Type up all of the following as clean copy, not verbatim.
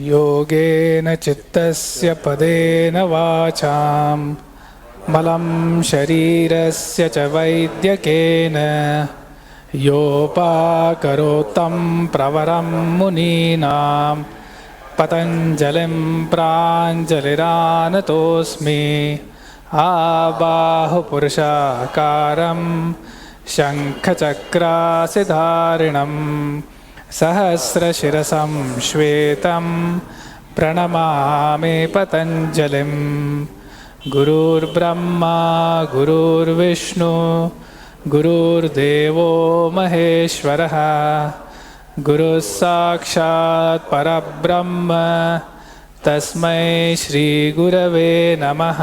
योगेन चित्तस्य पदेन वाचां मलं शरीरस्य च वैद्यकेन योपाकरोत्तं प्रवरं मुनीनां पतञ्जलिं प्राञ्जलिरानतोऽस्मि आबाहुपुरुषाकारं शङ्खचक्रासिधारिणं सहस्रशिरसं श्वेतं प्रणमामि पतञ्जलिं गुरुर्ब्रह्मा गुरुर्विष्णु गुरुर्देवो महेश्वरः गुरुः साक्षात् परब्रह्म तस्मै श्रीगुरवे नमः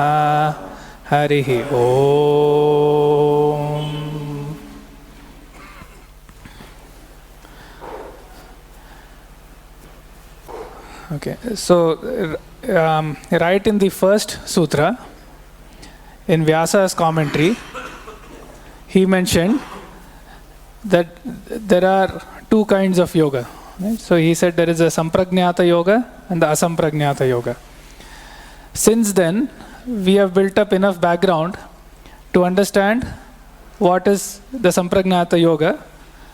हरिः ओम्. Okay, so right in the first sutra, in Vyasa's commentary, he mentioned that there are two kinds of yoga. Right? So he said there is a samprajñata yoga and the asamprajñata yoga. Since then, we have built up enough background to understand what is the samprajñata yoga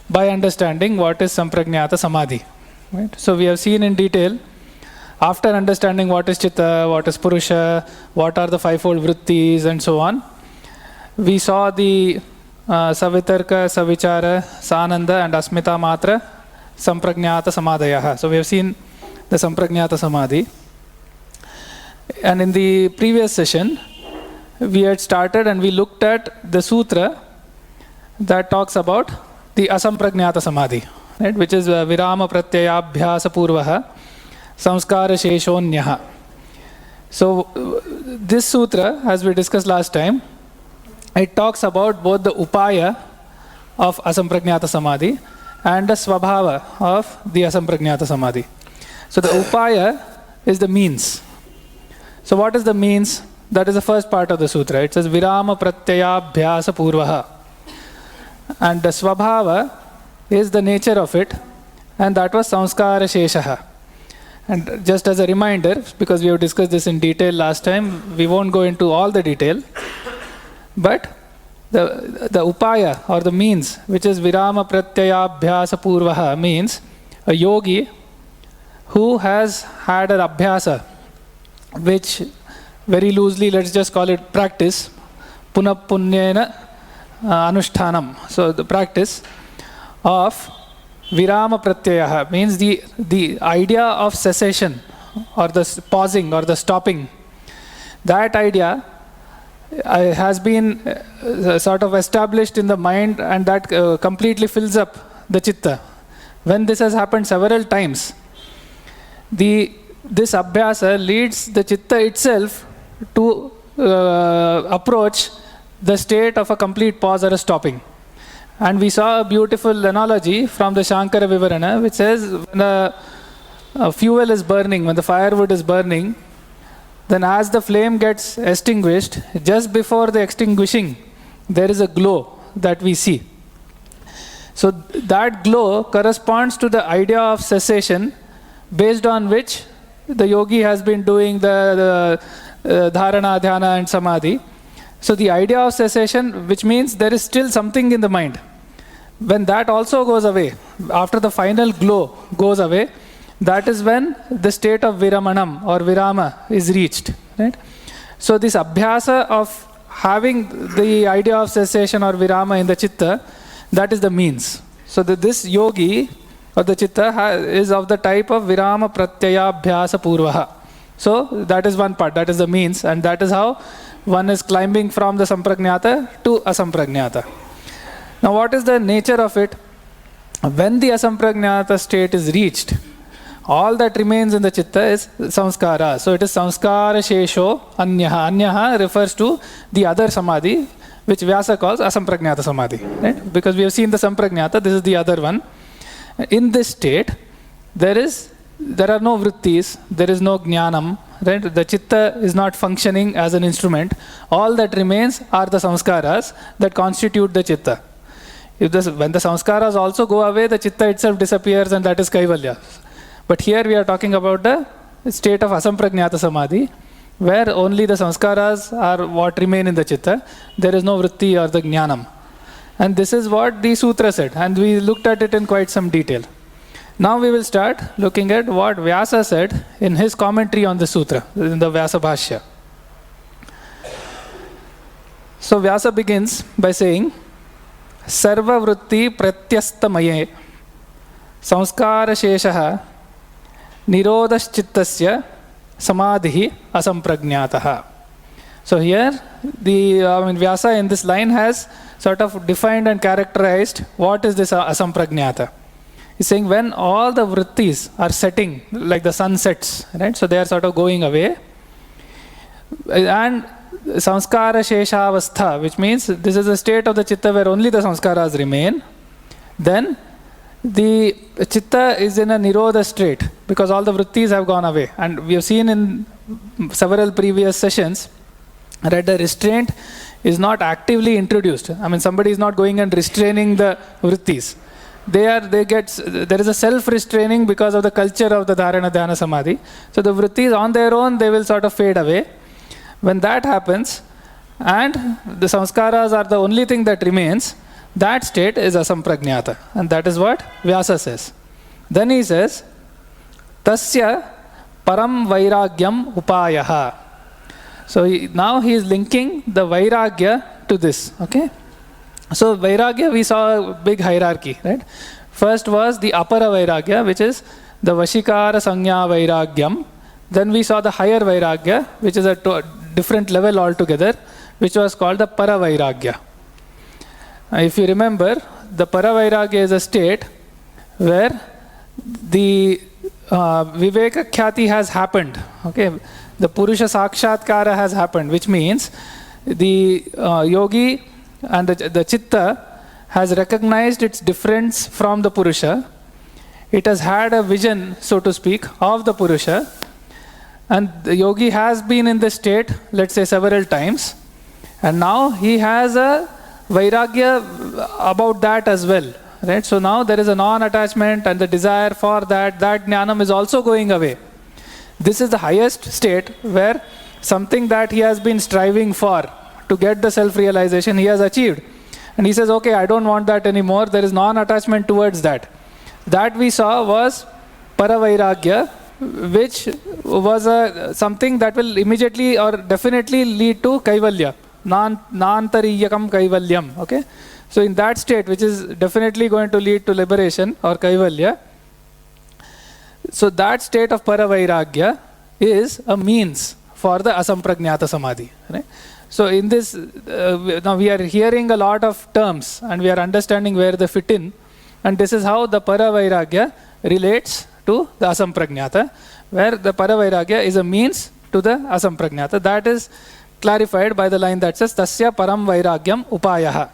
by understanding what is samprajñata samadhi. Right? So we have seen in detail, after understanding what is chitta, what is purusha, what are the fivefold vrittis and so on, we saw the savitarka, savichara, sananda and asmita matra samprajñata samadhayah. So we have seen the samprajñata samadhi. And in the previous session, we had started and we looked at the sutra that talks about the asamprajñata samadhi, right? Which is virama pratyayabhyasa purvaha samskara sheshonyaha. So this sutra, as we discussed last time, it talks about both the upaya of asamprajñata samadhi and the svabhava of the asamprajñata samadhi. So the upaya is the means. So what is the means? That is the first part of the sutra. It says virama pratyayabhyasa purvaha. And the svabhava is the nature of it, and that was samskara sheshaha. And just as a reminder, because we have discussed this in detail last time, we won't go into all the detail. But the upaya or the means, which is virama pratyayabhyasa purvaha, means a yogi who has had an abhyasa, which very loosely, let's just call it practice, punapunyena anushtanam. So the practice of virama pratyaya means the idea of cessation or the pausing or the stopping. That idea has been sort of established in the mind, and that completely fills up the chitta. When this has happened several times, this abhyasa leads the chitta itself to approach the state of a complete pause or a stopping. And we saw a beautiful analogy from the Shankara Vivarana, which says when a fuel is burning, when the firewood is burning, then as the flame gets extinguished, just before the extinguishing, there is a glow that we see. So that glow corresponds to the idea of cessation, based on which the yogi has been doing the dharana, dhyana and samadhi. So the idea of cessation, which means there is still something in the mind. When that also goes away, after the final glow goes away, that is when the state of viramanam or virama is reached. Right? So this abhyasa of having the idea of cessation or virama in the chitta, that is the means. So this yogi or the chitta is of the type of virama pratyayabhyasa purvaha. So that is one part, that is the means, and that is how one is climbing from the samprajñata to asamprajñata. Now what is the nature of it? When the asamprajñata state is reached, all that remains in the chitta is samskara. So it is samskara shesho anyaha. Anyaha refers to the other samadhi, which Vyasa calls asamprajñata samadhi. Right? Because we have seen the samprajñata, this is the other one. In this state, there are no vrittis, there is no jnanam, right? The chitta is not functioning as an instrument. All that remains are the samskaras that constitute the chitta. When the samskaras also go away, the chitta itself disappears, and that is kaivalya. But here we are talking about the state of asampragnata samadhi, where only the samskaras are what remain in the chitta. There is no vritti or the jnanam. And this is what the sutra said, and we looked at it in quite some detail. Now we will start looking at what Vyasa said in his commentary on the sutra, in the Vyasa Bhashya. So Vyasa begins by saying, Sarva vritti pratyastamaye samskara sheshaha nirodashchittasya samadhi asampragnataha. So here, Vyasa in this line has sort of defined and characterized what is this asampragnata. He's saying when all the vrittis are setting, like the sun sets, right? So they are sort of going away. And samskara sheshavastha, which means this is a state of the chitta where only the samskaras remain. Then the chitta is in a nirodha state because all the vrittis have gone away. And we have seen in several previous sessions that the restraint is not actively introduced. I mean, somebody is not going and restraining the vrittis. There is a self-restraining because of the culture of the dharana dhyana samadhi. So the vrittis on their own, they will sort of fade away. When that happens, and the samskaras are the only thing that remains, that state is asampragnata. And that is what Vyasa says. Then he says, Tasya param vairagyam upayaha. So now he is linking the vairagya to this, okay? So vairagya, we saw a big hierarchy, right? First was the apara vairagya, which is the vashikara sanya vairagyam. Then we saw the higher vairagya, which is a different level altogether, which was called the para vairagya. If you remember, the para vairagya is a state where the viveka khyati has happened, okay? The purusha sakshatkara has happened, which means the yogi and the chitta has recognized its difference from the purusha. It has had a vision, so to speak, of the purusha. And the yogi has been in this state, let's say several times. And now he has a vairagya about that as well. Right? So now there is a non-attachment and the desire for that jnanam is also going away. This is the highest state where something that he has been striving for to get the self-realization he has achieved. And he says, okay, I don't want that anymore. There is non-attachment towards that. That we saw was paravairagya, which was something that will immediately or definitely lead to kaivalya, nantariyakam kaivalyam. Okay? So in that state, which is definitely going to lead to liberation or kaivalya, so that state of paravairagya is a means for the asampragnata samadhi. Right? So in this, now we are hearing a lot of terms and we are understanding where they fit in. And this is how the paravairagya relates to the asampragnata, where the paravairagya is a means to the asampragnata. That is clarified by the line that says, Tasya param vairagyam upayaha.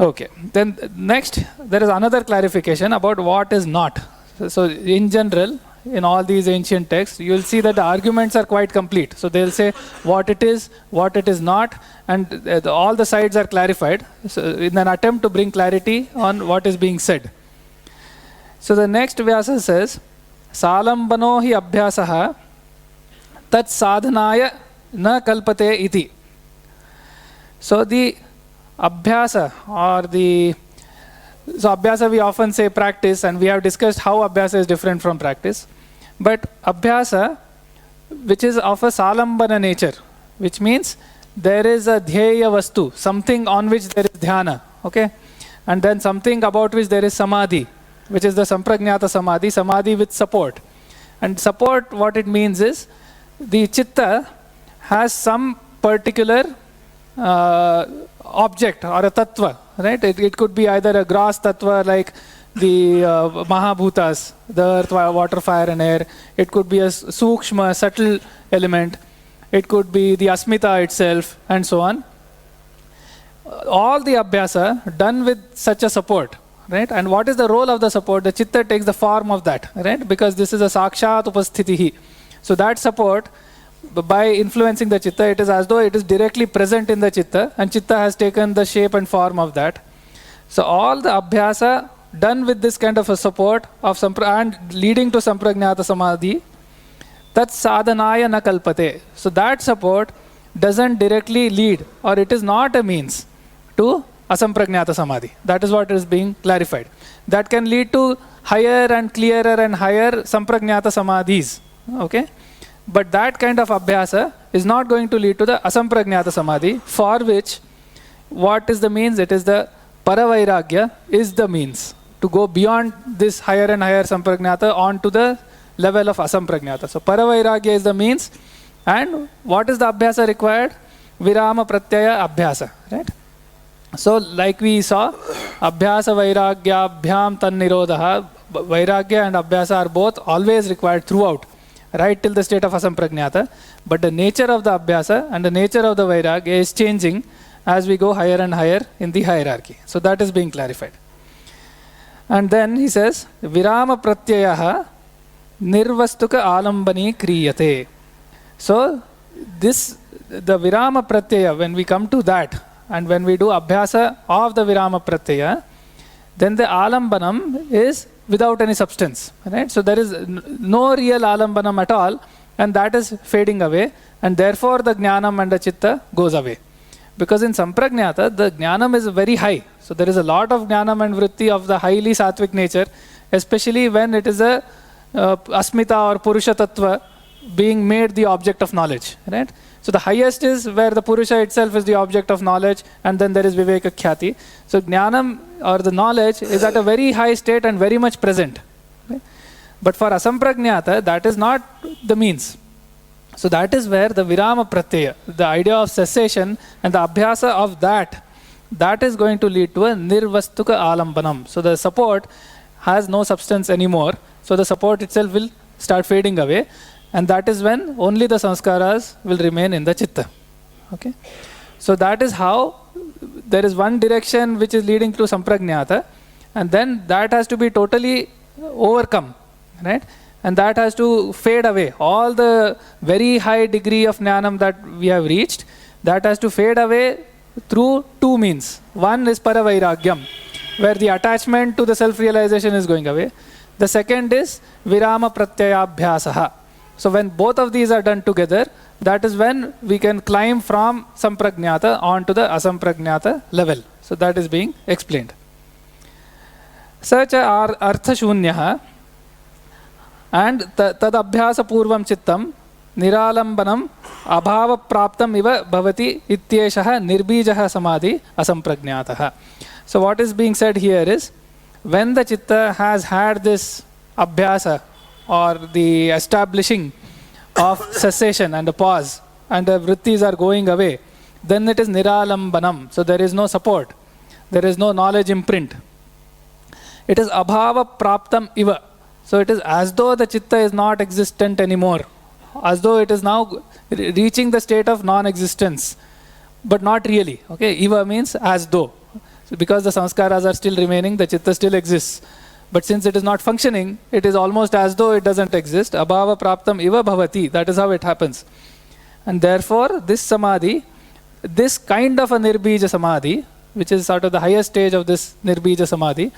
Okay, then next there is another clarification about what is not. So in general, in all these ancient texts, you will see that the arguments are quite complete. So they will say what it is not, and all the sides are clarified. So in an attempt to bring clarity on what is being said. So the next Vyasa says, Salambano hi abhyasaha tat sadhanaya na kalpate iti. So the abhyasa so abhyasa we often say practice, and we have discussed how abhyasa is different from practice. But abhyasa, which is of a salambana nature, which means there is a dhyaya vastu, something on which there is dhyana, okay? And then something about which there is samadhi, which is the sampragnata samadhi with support. And support, what it means is, the chitta has some particular object or a tattva, right? It could be either a gross tattva like the Mahabhutas, the earth, water, fire and air. It could be a sukshma, subtle element. It could be the asmita itself and so on. All the abhyasa done with such a support, right? And what is the role of the support? The chitta takes the form of that, right? Because this is a sakshat upasthitihi. So that support, by influencing the chitta, it is as though it is directly present in the chitta, and chitta has taken the shape and form of that. So all the abhyasa done with this kind of a support of and leading to Sampragnata Samadhi, tat sadhanaya na kalpate. So that support doesn't directly lead, or it is not a means to Asampragnata Samadhi. That is what is being clarified. That can lead to higher and clearer and higher Sampragnata Samadhis. Okay? But that kind of abhyasa is not going to lead to the Asampragnata Samadhi, for which what is the means? It is the Paravairagya is the means to go beyond this higher and higher Sampragnata on to the level of Asampragnata. So Paravairagya is the means, and what is the abhyasa required? Virama Pratyaya Abhyasa. Right? So like we saw, Abhyasa Vairagya Abhyam Tan Nirodha, Vairagya and Abhyasa are both always required throughout, right till the state of Asampragnata. But the nature of the Abhyasa and the nature of the Vairagya is changing as we go higher and higher in the hierarchy. So that is being clarified. And then he says, Virama Pratyayaha Nirvastuka Alambani Kriyate. So this, the Virama Pratyaya, when we come to that, and when we do Abhyasa of the Virama Pratyaya, then the Alambanam is without any substance. Right? So there is no real Alambanam at all, and that is fading away, and therefore the Jnanam and the Chitta goes away. Because in Sampragnata, the Jnanam is very high. So there is a lot of Jnanam and Vritti of the highly sattvic nature, especially when it is a Asmita or Purusha Tattva being made the object of knowledge. Right? So the highest is where the Purusha itself is the object of knowledge, and then there is Viveka Khyati. So Jnanam or the knowledge is at a very high state and very much present. Right? But for Asampragnata, that is not the means. So that is where the Virama Pratyaya, the idea of cessation and the Abhyasa of that is going to lead to a Nirvastuka Alambanam. So the support has no substance anymore. So the support itself will start fading away. And that is when only the sanskaras will remain in the chitta. Okay? So that is how there is one direction which is leading to Sampragnata, and then that has to be totally overcome. Right? And that has to fade away. All the very high degree of Jnanam that we have reached, that has to fade away through two means. One is Paravairagyam, where the attachment to the self-realization is going away. The second is Virama Pratyayabhyasaha. So when both of these are done together, that is when we can climb from Sampragnata onto the Asampragnata level. So that is being explained. Such are Artha Shunyaha and Tad Abhyasa Purvam Chittam Niralambanam Abhava Praptam Iva Bhavati Ityeshaha Nirbījaha Samadhi Asampragnataha. So what is being said here is, when the Chitta has had this Abhyasa, or the establishing of cessation and a pause, and the vrittis are going away, then it is Niralambanam. So there is no support. There is no knowledge imprint. It is Abhava Praptam Iva. So it is as though the Chitta is not existent anymore. As though it is now reaching the state of non-existence. But not really. Okay? Iva means as though. So because the sanskaras are still remaining, the Chitta still exists. But since it is not functioning, it is almost as though it doesn't exist. Abhava praptam iva bhavati. That is how it happens. And therefore, this samadhi, this kind of a nirbija samadhi, which is sort of the highest stage of this nirbija samadhi,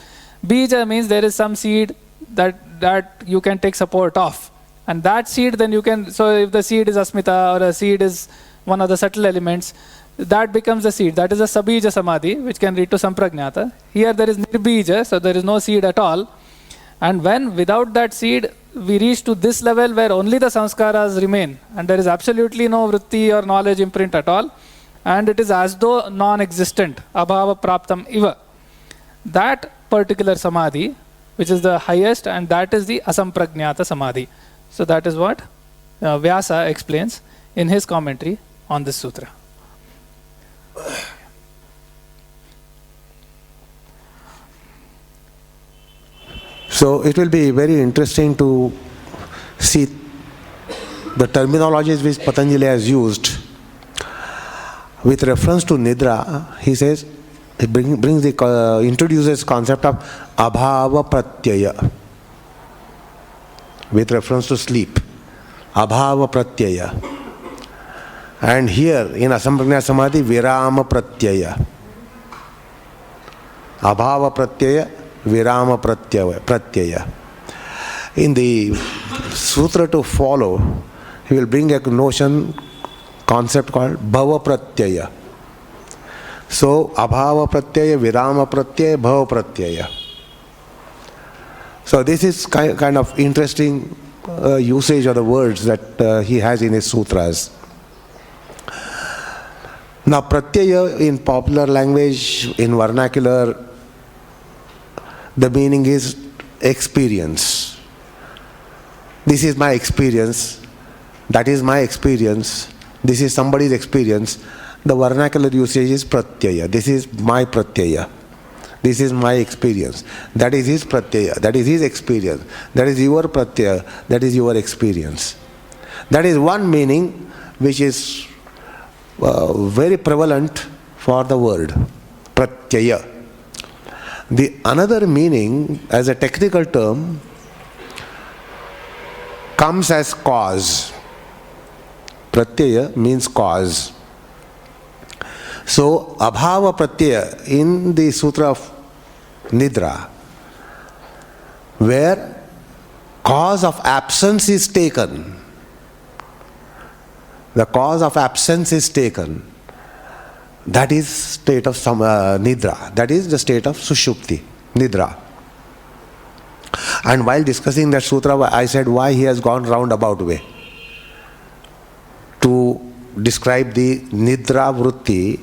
bija means there is some seed that you can take support of. And that seed then you can, so if the seed is asmita or a seed is one of the subtle elements, that becomes the seed. That is a sabija samadhi, which can lead to sampragnata. Here there is nirbija, so there is no seed at all. And when without that seed, we reach to this level where only the sanskaras remain, and there is absolutely no vritti or knowledge imprint at all, and it is as though non-existent, abhava praptam iva. That particular samadhi, which is the highest, and that is the asampragnata samadhi. So that is what Vyasa explains in his commentary on this sutra. So it will be very interesting to see the terminologies which Patanjali has used. With reference to Nidra, he says, he introduces concept of Abhava Pratyaya. With reference to sleep, Abhava Pratyaya. And here in Asampragnata Samadhi, Virama Pratyaya. Abhava Pratyaya, virama pratyaya. In the sutra to follow, he will bring a concept called bhava pratyaya. So, abhava pratyaya, virama pratyaya, bhava pratyaya. So, this is kind of interesting usage of the words that he has in his sutras. Now, pratyaya in popular language, in vernacular, the meaning is experience. This is my experience. That is my experience. This is somebody's experience. The vernacular usage is pratyaya. This is my pratyaya. This is my experience. That is his pratyaya. That is his experience. That is your pratyaya. That is your experience. That is one meaning which is very prevalent for the word pratyaya. The another meaning, as a technical term, comes as cause. Pratyaya means cause. So, abhava pratyaya in the Sutra of Nidra, where cause of absence is taken, the cause of absence is taken, that is state of Nidra, that is the state of Sushupti, Nidra. And while discussing that sutra, I said why he has gone roundabout way to describe the Nidra Vritti,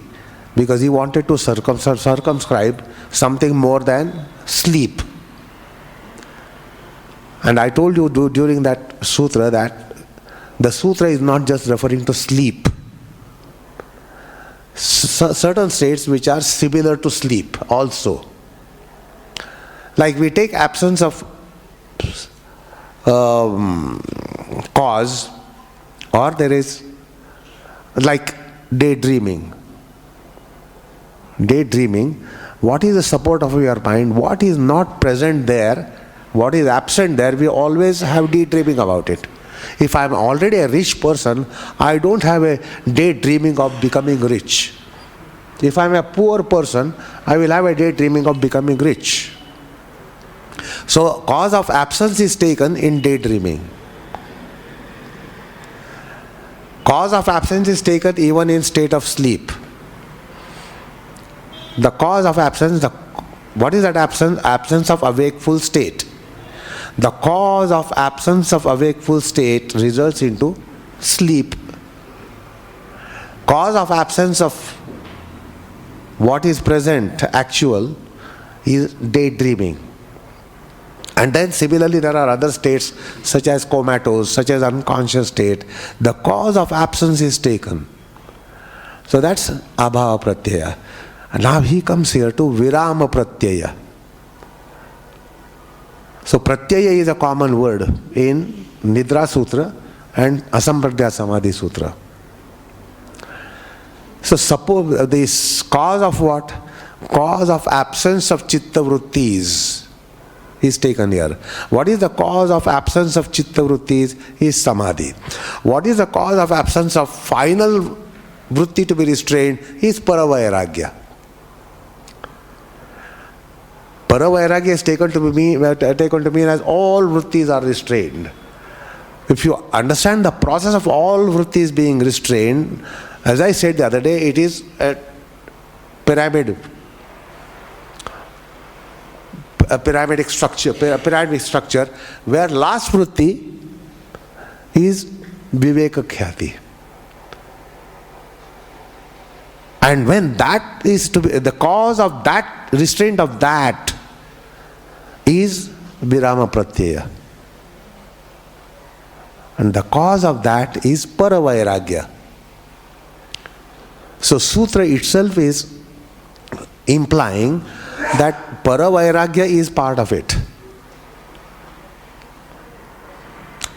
because he wanted to circumscribe something more than sleep. And I told you during that sutra that the sutra is not just referring to sleep. Certain states which are similar to sleep also. Like we take absence of cause, or there is like daydreaming. Daydreaming, what is the support of your mind? What is not present there? What is absent there? We always have daydreaming about it. If I am already a rich person, I don't have a daydreaming of becoming rich. If I am a poor person, I will have a daydreaming of becoming rich. So, cause of absence is taken in daydreaming. Cause of absence is taken even in state of sleep. The cause of absence, what is that absence? Absence of awakeful state. The cause of absence of awakeful state results into sleep. Cause of absence of what is present, actual, is daydreaming. And then similarly there are other states such as comatose, such as unconscious state. The cause of absence is taken. So that's abhava pratyaya. And now he comes here to virama pratyaya. So pratyaya is a common word in Nidra Sutra and Asampradaya Samadhi Sutra. So suppose this cause of what? Cause of absence of chitta vrittis is taken here. What is the cause of absence of chitta vrittis? Is samadhi. What is the cause of absence of final vritti to be restrained? Is paravairagya. Paravairagya is taken to mean as all vrittis are restrained. If you understand the process of all vrittis being restrained, as I said the other day, it is a pyramid. A pyramid structure where last vritti is viveka khyati. And when that is to be, the cause of that, restraint of that is virama pratyaya. And the cause of that is paravairagya. So sutra itself is implying that paravairagya is part of it.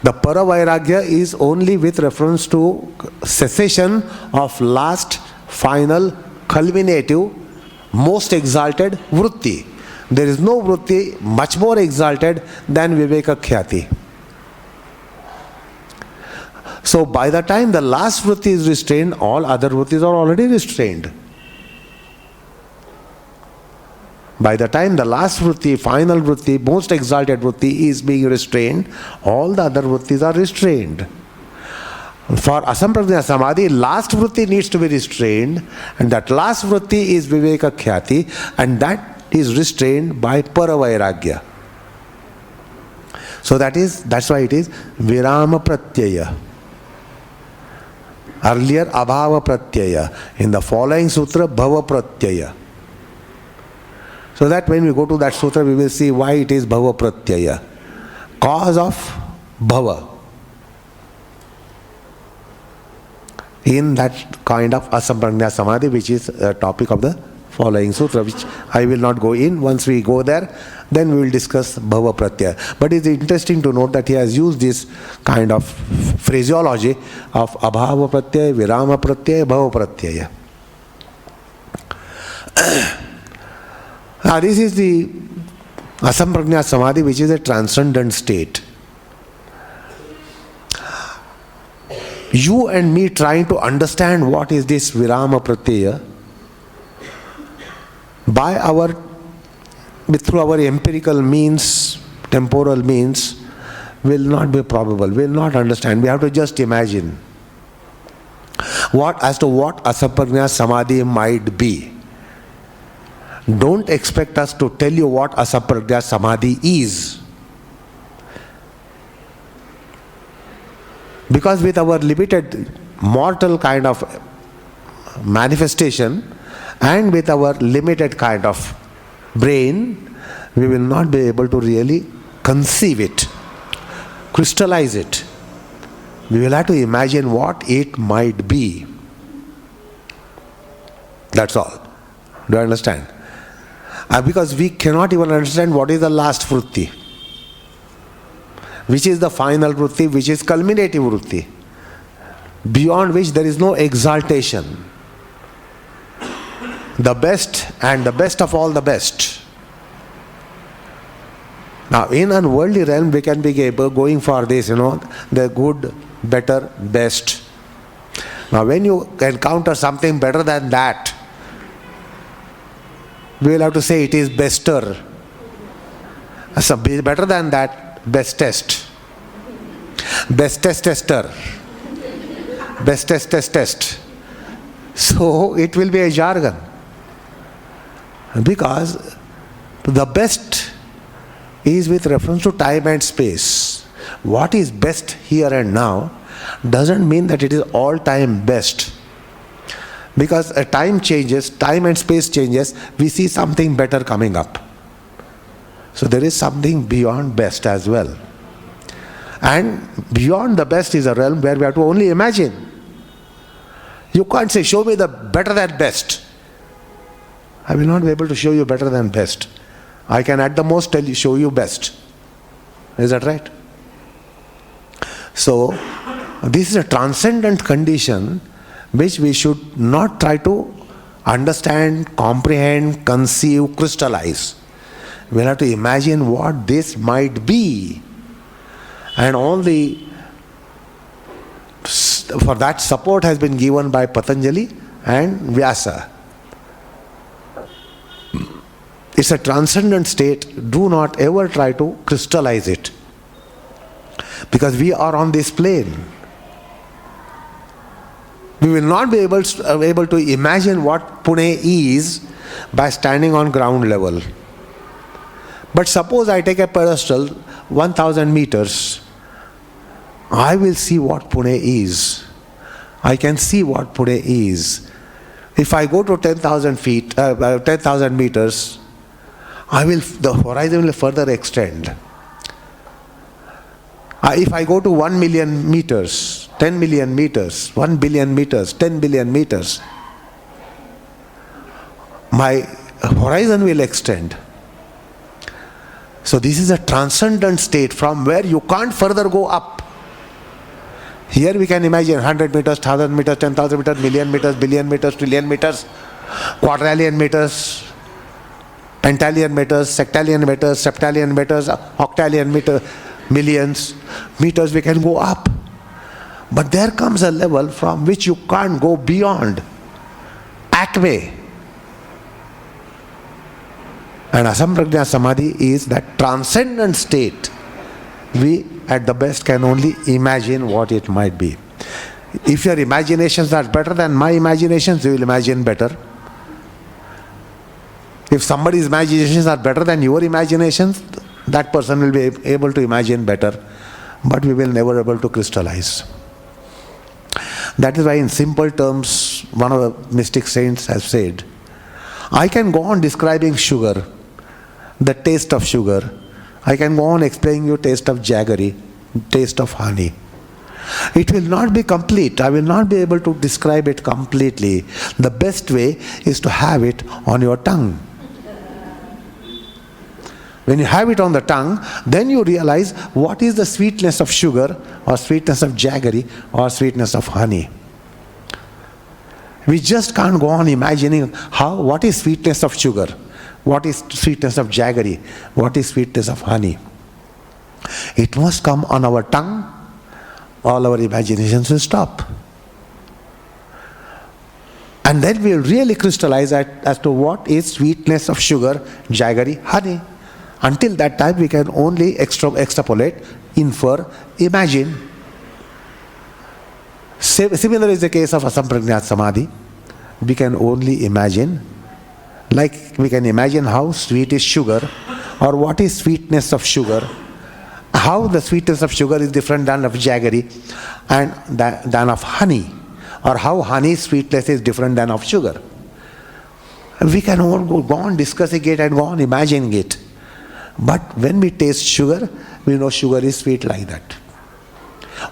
The paravairagya is only with reference to cessation of last, final, culminative, most exalted vritti. There is no vritti much more exalted than viveka khyati. So by the time the last vritti is restrained, all other vrittis are already restrained. By the time the last vritti, final vritti, most exalted vritti is being restrained, all the other vrittis are restrained. For asamprajna samadhi, last vritti needs to be restrained, and that last vritti is viveka khyati, and that is restrained by paravairagya. So that's why it is virama pratyaya. Earlier abhava pratyaya. In the following sutra, bhava pratyaya. So that when we go to that sutra, we will see why it is bhava pratyaya. Cause of bhava. In that kind of asamprajna samadhi, which is a topic of the following sutra, which I will not go in. Once we go there, then we will discuss bhava pratyaya. But it's interesting to note that he has used this kind of phraseology of abhava pratyaya, virama pratyaya, bhava pratyaya. Now this is the asamprajna samadhi, which is a transcendent state. You and me trying to understand what is this virama pratyaya through our empirical means, temporal means, will not be probable, will not understand. We have to just imagine what asamprajna samadhi might be. Don't expect us to tell you what asamprajna samadhi is. Because with our limited mortal kind of manifestation and with our limited kind of brain, we will not be able to really conceive it, crystallize it. We will have to imagine what it might be. That's all. Do you understand? Because we cannot even understand what is the last vritti, which is the final vritti, which is culminative vritti, beyond which there is no exaltation. The best and the best of all the best. Now in unworldly realm we can be going for this, the good, better, best. Now when you encounter something better than that, we will have to say it is bester. So better than that, bestest. Bestest tester. Bestest test. So it will be a jargon. Because the best is with reference to time and space. What is best here and now doesn't mean that it is all time best. Because as time changes, time and space changes, we see something better coming up. So there is something beyond best as well. And beyond the best is a realm where we have to only imagine. You can't say, show me the better than best. I will not be able to show you better than best. I can at the most show you best. Is that right? So, this is a transcendent condition which we should not try to understand, comprehend, conceive, crystallize. We will have to imagine what this might be. And all for that support has been given by Patanjali and Vyasa. It's a transcendent state. Do not ever try to crystallize it. Because we are on this plane. We will not be able to imagine what Pune is by standing on ground level. But suppose I take a pedestal 1000 meters. I will see what Pune is. I can see what Pune is. If I go to 10,000 meters, the horizon will further extend. If I go to 1 million meters, 10 million meters, 1 billion meters, 10 billion meters, my horizon will extend. So this is a transcendent state from where you can't further go up. Here we can imagine 100 meters, 1000 meters, 10,000 meters, million meters, billion meters, trillion meters, quadrillion meters, pentallion meters, sextillion meters, septillion meters, octillion meters, millions meters we can go up. But there comes a level from which you can't go beyond. Acme. And asamprajñat samadhi is that transcendent state. We at the best can only imagine what it might be. If your imaginations are better than my imaginations, you will imagine better. If somebody's imaginations are better than your imaginations, that person will be able to imagine better, but we will never be able to crystallize. That is why in simple terms, one of the mystic saints has said, I can go on describing sugar, the taste of sugar. I can go on explaining you taste of jaggery, taste of honey. It will not be complete. I will not be able to describe it completely. The best way is to have it on your tongue. When you have it on the tongue, then you realize what is the sweetness of sugar, or sweetness of jaggery, or sweetness of honey. We just can't go on imagining what is sweetness of sugar, what is sweetness of jaggery, what is sweetness of honey. It must come on our tongue, all our imaginations will stop. And then we will really crystallize as to what is sweetness of sugar, jaggery, honey. Until that time we can only extrapolate, infer, imagine. Similar is the case of asamprajñat samadhi. We can only imagine, like we can imagine how sweet is sugar, or what is sweetness of sugar, how the sweetness of sugar is different than of jaggery and than of honey, or how honey's sweetness is different than of sugar. We can all go on discussing it and go on imagining it. But when we taste sugar, we know sugar is sweet like that.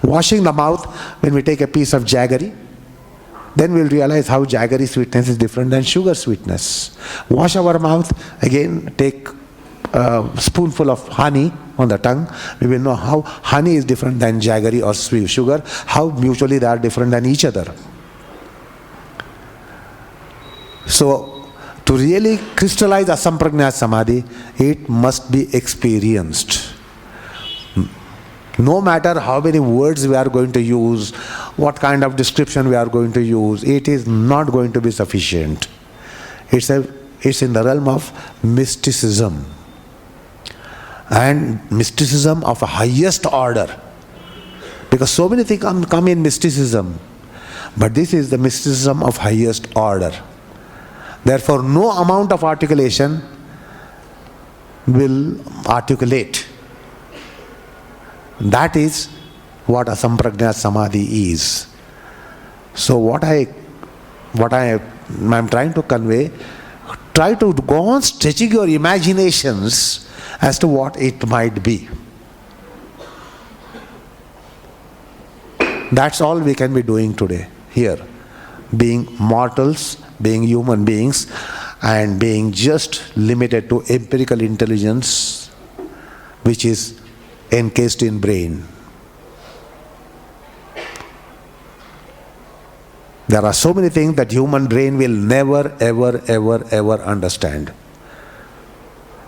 Washing the mouth, when we take a piece of jaggery, then we'll realize how jaggery sweetness is different than sugar sweetness. Wash our mouth, again take a spoonful of honey on the tongue, we will know how honey is different than jaggery or sweet sugar, how mutually they are different than each other. So, to really crystallize asamprajñat samadhi, it must be experienced. No matter how many words we are going to use, what kind of description we are going to use, it is not going to be sufficient. It's in the realm of mysticism. And mysticism of a highest order. Because so many things come in mysticism. But this is the mysticism of highest order. Therefore, no amount of articulation will articulate. That is what asamprajñat samadhi is. So what I'm trying to convey, try to go on stretching your imaginations as to what it might be. That's all we can be doing today, here. Being mortals, being human beings, and being just limited to empirical intelligence, which is encased in brain. There are so many things that human brain will never, ever understand.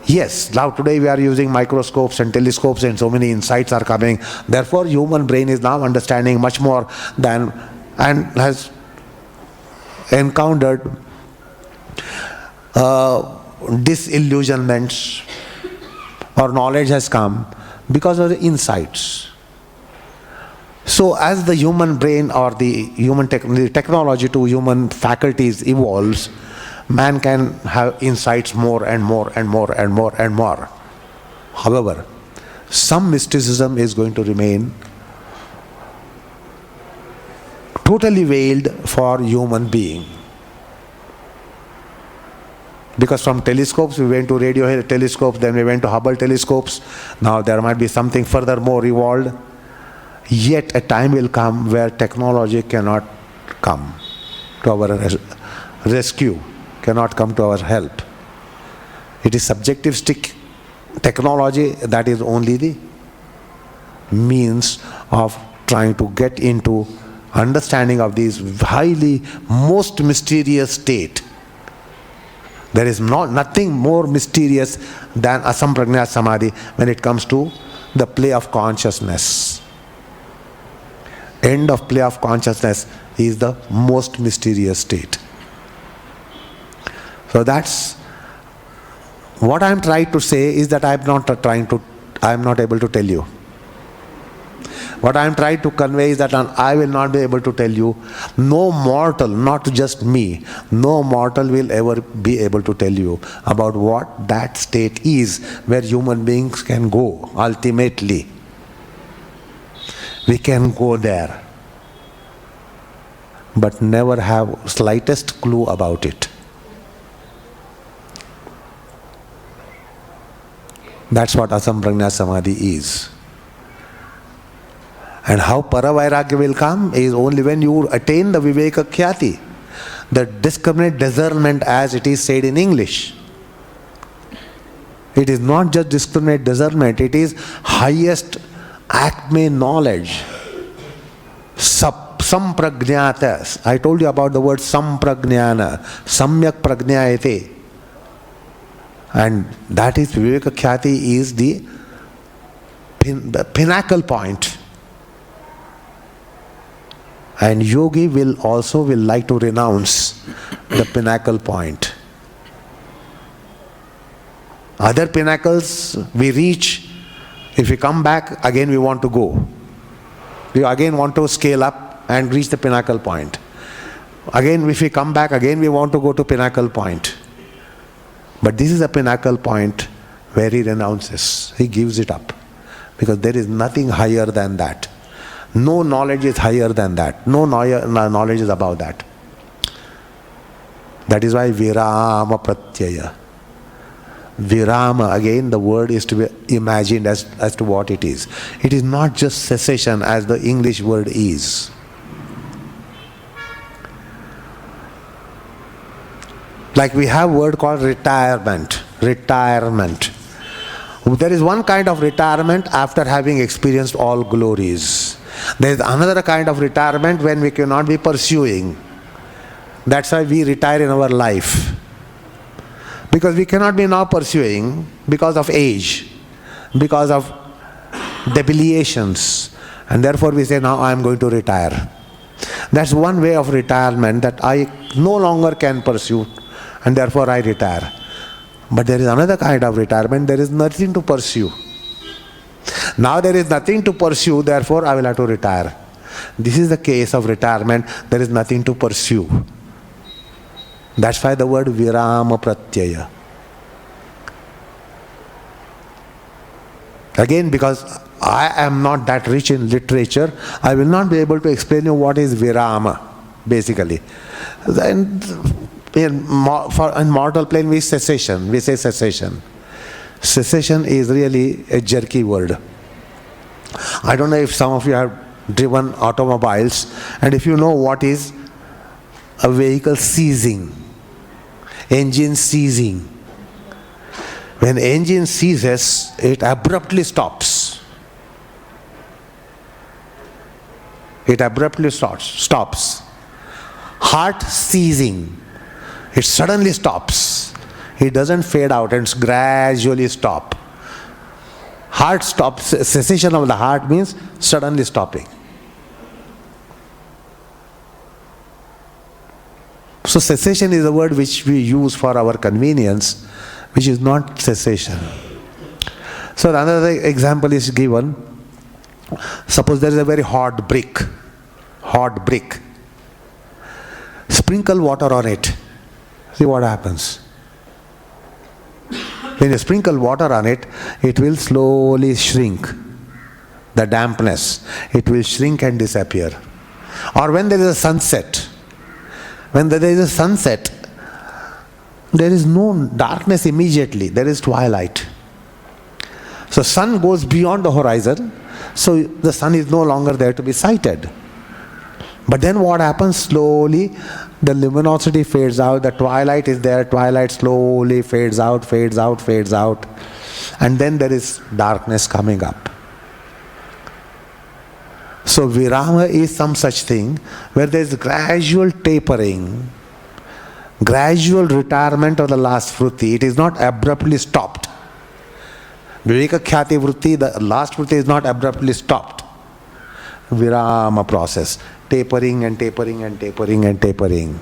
Yes, now today we are using microscopes and telescopes and so many insights are coming. Therefore, human brain is now understanding much more than, and has encountered disillusionments, or knowledge has come because of the insights. So as the human brain or the human technology to human faculties evolves, man can have insights more and more and more and more and more. However, some mysticism is going to remain totally veiled for human being. Because from telescopes we went to radio telescopes, then we went to Hubble telescopes. Now there might be something further more evolved. Yet a time will come where technology cannot come to our rescue, cannot come to our help. It is subjective technology that is only the means of trying to get into understanding of these highly, most mysterious state. There is nothing more mysterious than asamprajñat samadhi when it comes to the play of consciousness. End of play of consciousness is the most mysterious state. So that's what I am trying to say is that I am not able to tell you. What I am trying to convey is that I will not be able to tell you. No mortal, not just me, no mortal will ever be able to tell you about what that state is where human beings can go ultimately. We can go there, but never have slightest clue about it. That's what Asamprajña Samadhi is. And how Paravairagya will come is only when you attain the Viveka Khyati, the discriminate discernment as it is said in English. It is not just discriminate discernment, it is highest acme knowledge. Samprajñata. I told you about the word samprajñana, samyak prajñayate. And that is Viveka Khyati is the pinnacle point. And yogi will like to renounce the pinnacle point. Other pinnacles we reach, if we come back, again we want to go. We again want to scale up and reach the pinnacle point. Again, if we come back, again we want to go to pinnacle point. But this is a pinnacle point where he renounces. He gives it up. Because there is nothing higher than that. No knowledge is higher than that. No knowledge is above that. That is why virama pratyaya. Virama, again the word is to be imagined as to what it is. It is not just cessation as the English word is. Like we have a word called retirement. Retirement. There is one kind of retirement after having experienced all glories. There is another kind of retirement when we cannot be pursuing. That's why we retire in our life. Because we cannot be now pursuing because of age, because of debiliations. And therefore we say, now I am going to retire. That's one way of retirement, that I no longer can pursue and therefore I retire. But there is another kind of retirement, there is nothing to pursue. Now there is nothing to pursue, therefore I will have to retire. This is the case of retirement, there is nothing to pursue. That's why the word virama pratyaya. Again, because I am not that rich in literature, I will not be able to explain you what is virama, basically. Then in mortal plane we say cessation. Cessation is really a jerky word. I don't know if some of you have driven automobiles, and if you know what is a vehicle seizing, engine seizing. When engine seizes, it abruptly stops. It abruptly stops. Heart seizing. It suddenly stops. It doesn't fade out and gradually stop. Heart stops. Cessation of the heart means suddenly stopping. So cessation is a word which we use for our convenience, which is not cessation. So another example is given. Suppose there is a very hot brick. Sprinkle water on it. See what happens. When you sprinkle water on it, it will slowly shrink. The dampness, it will shrink and disappear. Or when there is a sunset, there is no darkness immediately, there is twilight. So sun goes beyond the horizon, so the sun is no longer there to be sighted. But then what happens? Slowly the luminosity fades out, the twilight is there, twilight slowly fades out, and then there is darkness coming up. So virama is some such thing where there is gradual tapering, gradual retirement of the last vritti. It is not abruptly stopped. Viveka Khyati vritti, the last vritti is not abruptly stopped. Virama process. Tapering and tapering and tapering and tapering.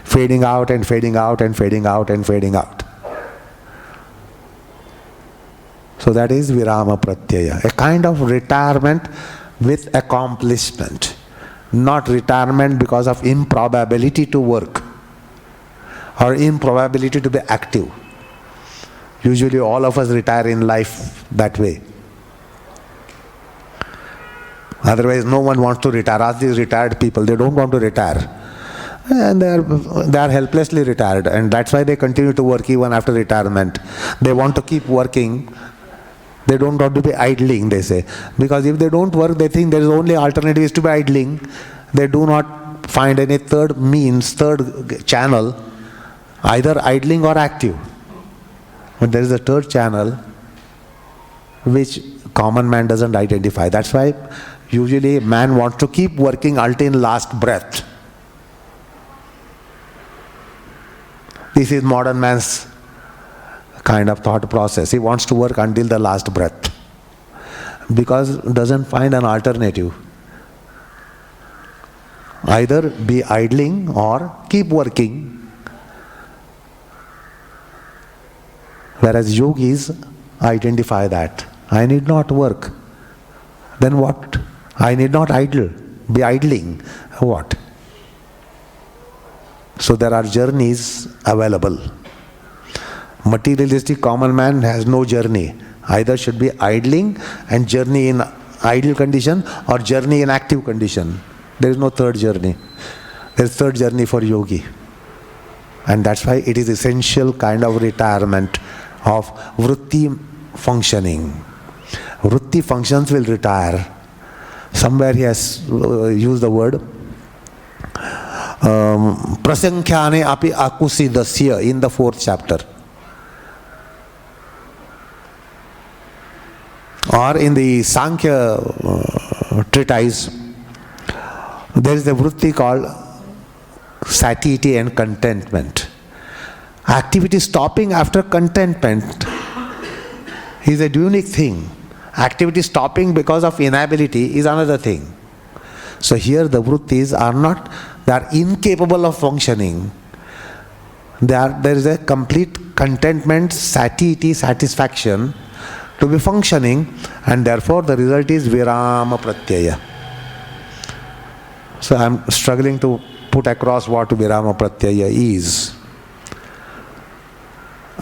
Fading out and fading out and fading out and fading out. So that is virama pratyaya, a kind of retirement with accomplishment, not retirement because of improbability to work or improbability to be active. Usually all of us retire in life that way. Otherwise no one wants to retire. Ask these retired people, they don't want to retire. And they are helplessly retired, and that's why they continue to work even after retirement. They want to keep working. They don't want to be idling, they say. Because if they don't work, they think there is only alternative is to be idling. They do not find any third means, third channel, either idling or active. But there is a third channel which common man doesn't identify. That's why usually man wants to keep working until last breath. This is modern man's kind of thought process. He wants to work until the last breath because doesn't find an alternative. Either be idling or keep working. Whereas yogis identify that. I need not work. Then what? I need not idle. Be idling. What? So there are journeys available. Materialistic common man has no journey. Either should be idling and journey in idle condition or journey in active condition. There is no third journey. There is third journey for yogi. And that's why it is essential kind of retirement of vritti functioning. Vritti functions will retire. Somewhere he has used the word prasankyane api akusidasya in the 4th chapter. Or in the Sankhya treatise, there is a vritti called satiety and contentment. Activity stopping after contentment is a unique thing. Activity stopping because of inability is another thing. So here the vrittis are not, they are incapable of functioning. There is a complete contentment, satiety, satisfaction to be functioning, and therefore the result is virama pratyaya. So I am struggling to put across what virama pratyaya is.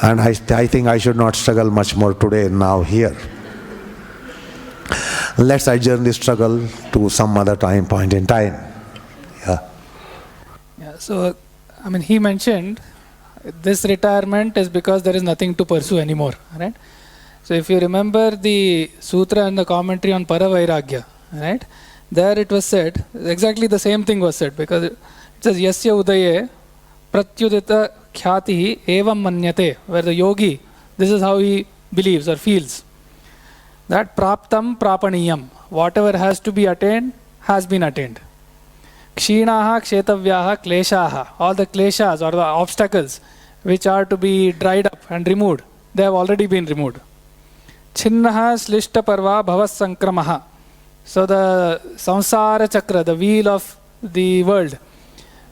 And I think I should not struggle much more today, now here. Let's adjourn this struggle to some other point in time. Yeah, so, I mean, he mentioned this retirement is because there is nothing to pursue anymore, right? So if you remember the sutra and the commentary on Paravairagya, right? There it was said, exactly the same thing was said, because it says, Yasya udaye pratyudita khyati evam manyate, where the yogi, this is how he believes or feels. That praptam prapaniyam, whatever has to be attained, has been attained. Kshinaha kshetavyaha kleshaha, all the kleshas or the obstacles which are to be dried up and removed, they have already been removed. Chinnaha slishta parva bhavas sankramaha. So the samsara chakra, the wheel of the world,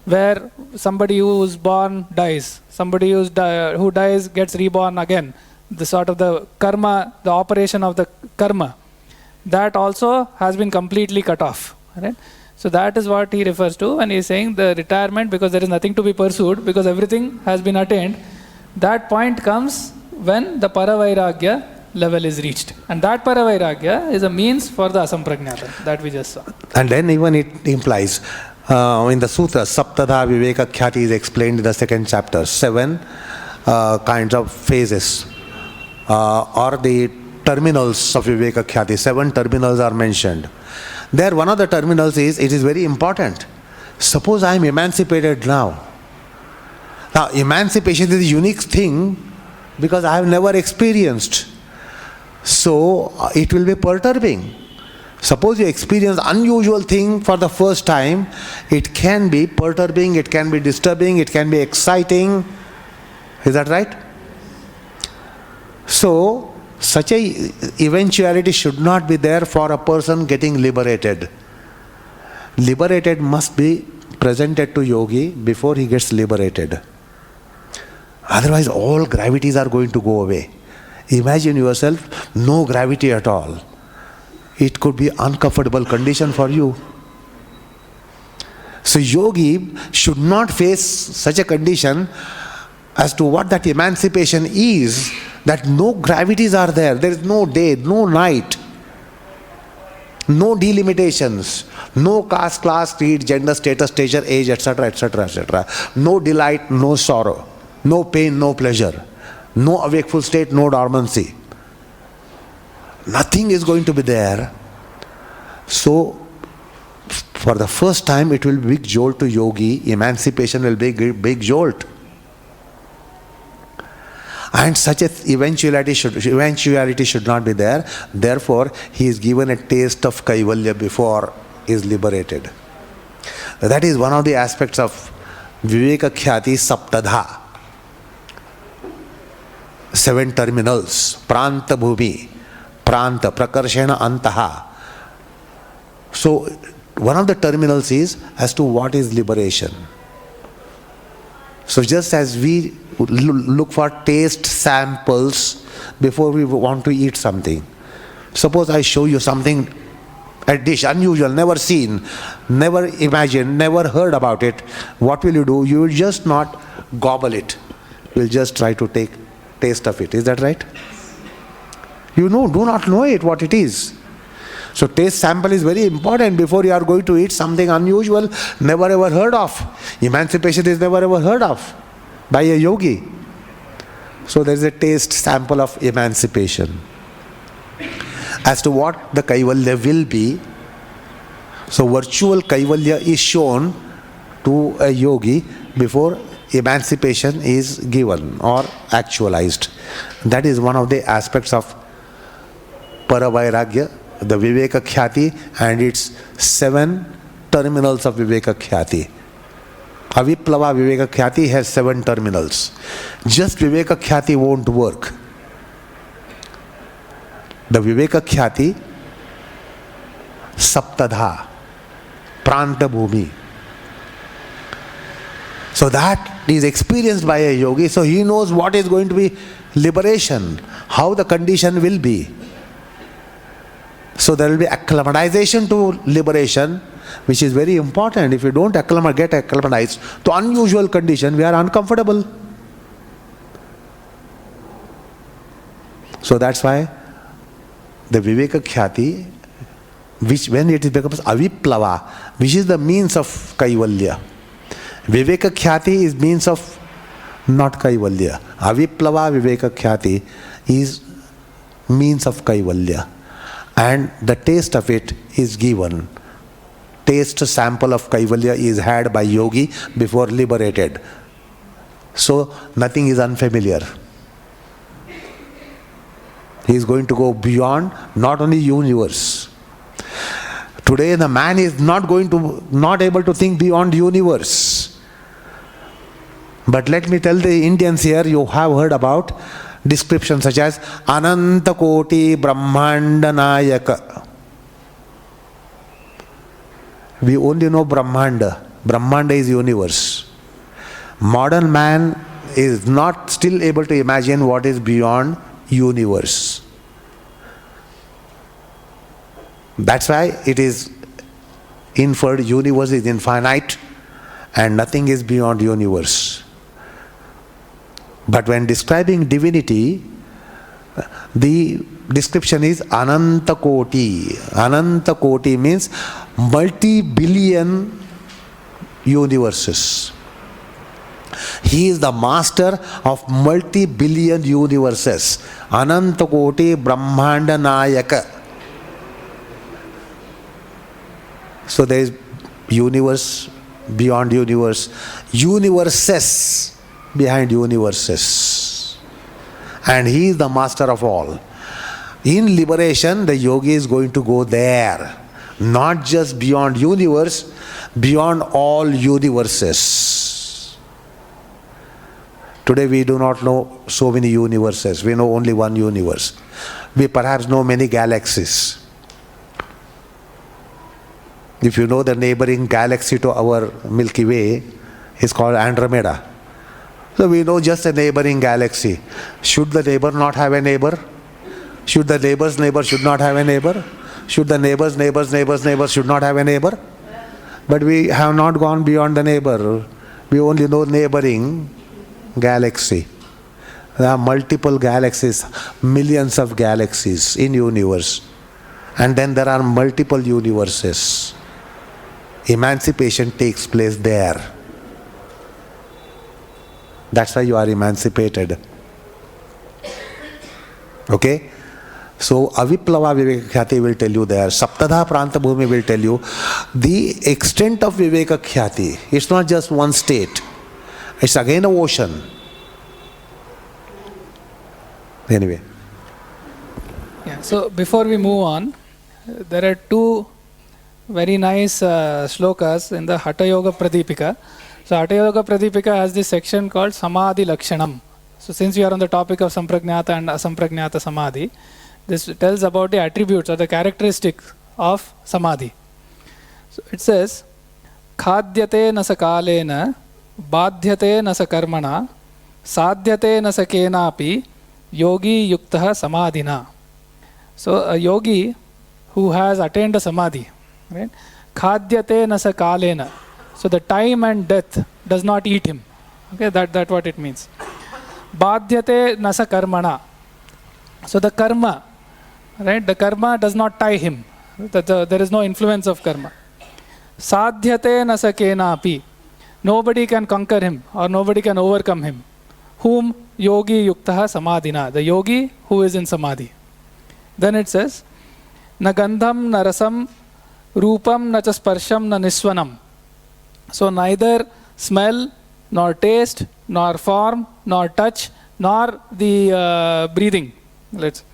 where somebody who is born dies, somebody who dies gets reborn again. The sort of the karma, the operation of the karma, that also has been completely cut off. Right? So that is what he refers to when he is saying the retirement, because there is nothing to be pursued, because everything has been attained. That point comes when the paravairagya level is reached. And that paravairagya is a means for the asampragnata that we just saw. And then even it implies, in the sutra, Saptadha Viveka Khyati is explained in the 2nd chapter. 7 kinds of phases. Or the terminals of Viveka Khyati. 7 terminals are mentioned. There one of the terminals is, it is very important. Suppose I am emancipated now. Now emancipation is a unique thing because I have never experienced. So it will be perturbing. Suppose you experience unusual thing for the first time, it can be perturbing, it can be disturbing, it can be exciting. Is that right? So such a eventuality should not be there for a person getting liberated. Liberated must be presented to yogi before he gets liberated. Otherwise all gravities are going to go away. Imagine yourself, no gravity at all. It could be uncomfortable condition for you. So yogi should not face such a condition as to what that emancipation is, that no gravities are there. There is no day, no night, no delimitations, no caste, class, creed, gender, status, stature, age, etc., etc., etc. No delight, no sorrow, no pain, no pleasure, no awakeful state, no dormancy. Nothing is going to be there. So, for the first time, it will be big jolt to yogi. Emancipation will be a big jolt. And such an eventuality should not be there. Therefore, he is given a taste of Kaivalya before he is liberated. That is one of the aspects of Viveka Khyati Saptadha. 7 terminals. Pranta Bhumi, Pranta, Prakarshena Antaha. So, one of the terminals is as to what is liberation. So just as we look for taste samples before we want to eat something. Suppose I show you something, a dish, unusual, never seen, never imagined, never heard about it. What will you do? You will just not gobble it. You will just try to take taste of it. Is that right? You do not know it, what it is. So taste sample is very important before you are going to eat something unusual, never ever heard of. Emancipation is never ever heard of by a yogi. So there is a taste sample of emancipation. As to what the Kaivalya will be, so virtual Kaivalya is shown to a yogi before emancipation is given or actualized. That is one of the aspects of Paravairagya, the Viveka Khyati and its 7 terminals of Viveka Khyati. Aviplava Viveka Khyati has 7 terminals. Just Viveka Khyati won't work. The Viveka Khyati, Saptadha, Pranta Bhumi. So that is experienced by a yogi, so he knows what is going to be liberation, how the condition will be. So there will be acclimatization to liberation, which is very important. If you don't get acclimatized to unusual condition, we are uncomfortable. So that's why the Viveka Khyati, which when it becomes Aviplava, which is the means of Kaivalya. Viveka Khyati is means of not Kaivalya. Aviplava Viveka Khyati is means of Kaivalya. And the taste of it is given. Taste sample of Kaivalya is had by yogi before liberated. So nothing is unfamiliar. He is going to go beyond not only universe. Today the man is not able to think beyond universe. But let me tell the Indians here, you have heard about descriptions such as Ananta Koti Brahmanda Nayaka. We only know Brahmanda. Brahmanda is universe. Modern man is not still able to imagine what is beyond universe. That's why it is inferred universe is infinite and nothing is beyond universe. But when describing divinity, the description is Ananta Koti. Ananta Koti means multi-billion universes. He is the master of multi-billion universes. Ananta Koti Brahmanda Nayaka. So there is universe beyond universe, universes behind universes. And he is the master of all. In liberation, the yogi is going to go there. Not just beyond universe, beyond all universes. Today we do not know so many universes. We know only one universe. We perhaps know many galaxies. If you know the neighboring galaxy to our Milky Way is called Andromeda. So we know just a neighboring galaxy. Should the neighbor not have a neighbor? Should the neighbor's neighbor should not have a neighbor? Should the neighbor's neighbor should not have a neighbor? But we have not gone beyond the neighbor. We only know neighboring galaxy. There are multiple galaxies, millions of galaxies in universe. And then there are multiple universes. Emancipation takes place there. That's why you are emancipated. Okay? So Aviplava Viveka will tell you there, Saptadha Pranta Bhumi will tell you the extent of Viveka Khyati. It's not just one state. It's again an ocean. Anyway. Yeah, so before we move on, there are two very nice shlokas in the Hatha Yoga Pradipika. So Hatha Yoga Pradipika has this section called Samadhi Lakshanam. So since we are on the topic of Sampragnata and Asampragnata Samadhi, this tells about the attributes or the characteristics of Samadhi. So it says, Khadyate nasa kalena, badhyate nasa karmana, sadhyate nasa kenapi, yogi yuktaha samadhina. So a yogi who has attained a samadhi, right? Khadyate nasa kalena. So the time and death does not eat him. Okay, that's what it means. Badhyate nasa karmana. So the karma, right? The karma does not tie him. There is no influence of karma. Sadhyate nasa kenapi. Nobody can conquer him or nobody can overcome him. Whom yogi yuktaha samadhina. The yogi who is in samadhi. Then it says, na gandham na rasam rupam na cha sparsham na niswanam. So neither smell, nor taste, nor form, nor touch, nor the breathing. Let's.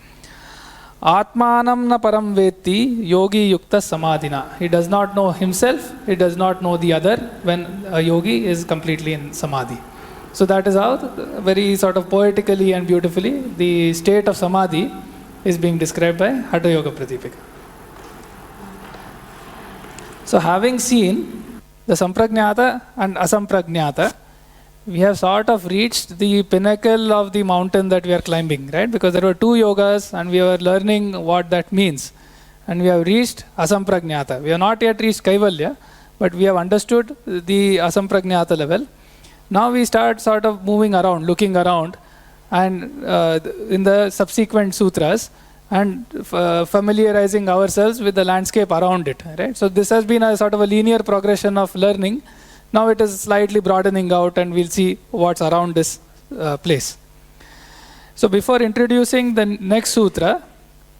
Atmanam na param vetti yogi yukta samadhina. He does not know himself, he does not know the other when a yogi is completely in samadhi. So that is how, very sort of poetically and beautifully, the state of samadhi is being described by Hatha Yoga Pradipika. So having seen the Sampragnata and Asampragnata, we have sort of reached the pinnacle of the mountain that we are climbing, right? Because there were two yogas and we were learning what that means. And we have reached Asampragnata. We have not yet reached Kaivalya, but we have understood the Asampragnata level. Now we start sort of moving around, looking around, and in the subsequent sutras, and familiarizing ourselves with the landscape around it, right? So this has been a sort of a linear progression of learning. Now it is slightly broadening out and we'll see what's around this place. So before introducing the next sutra,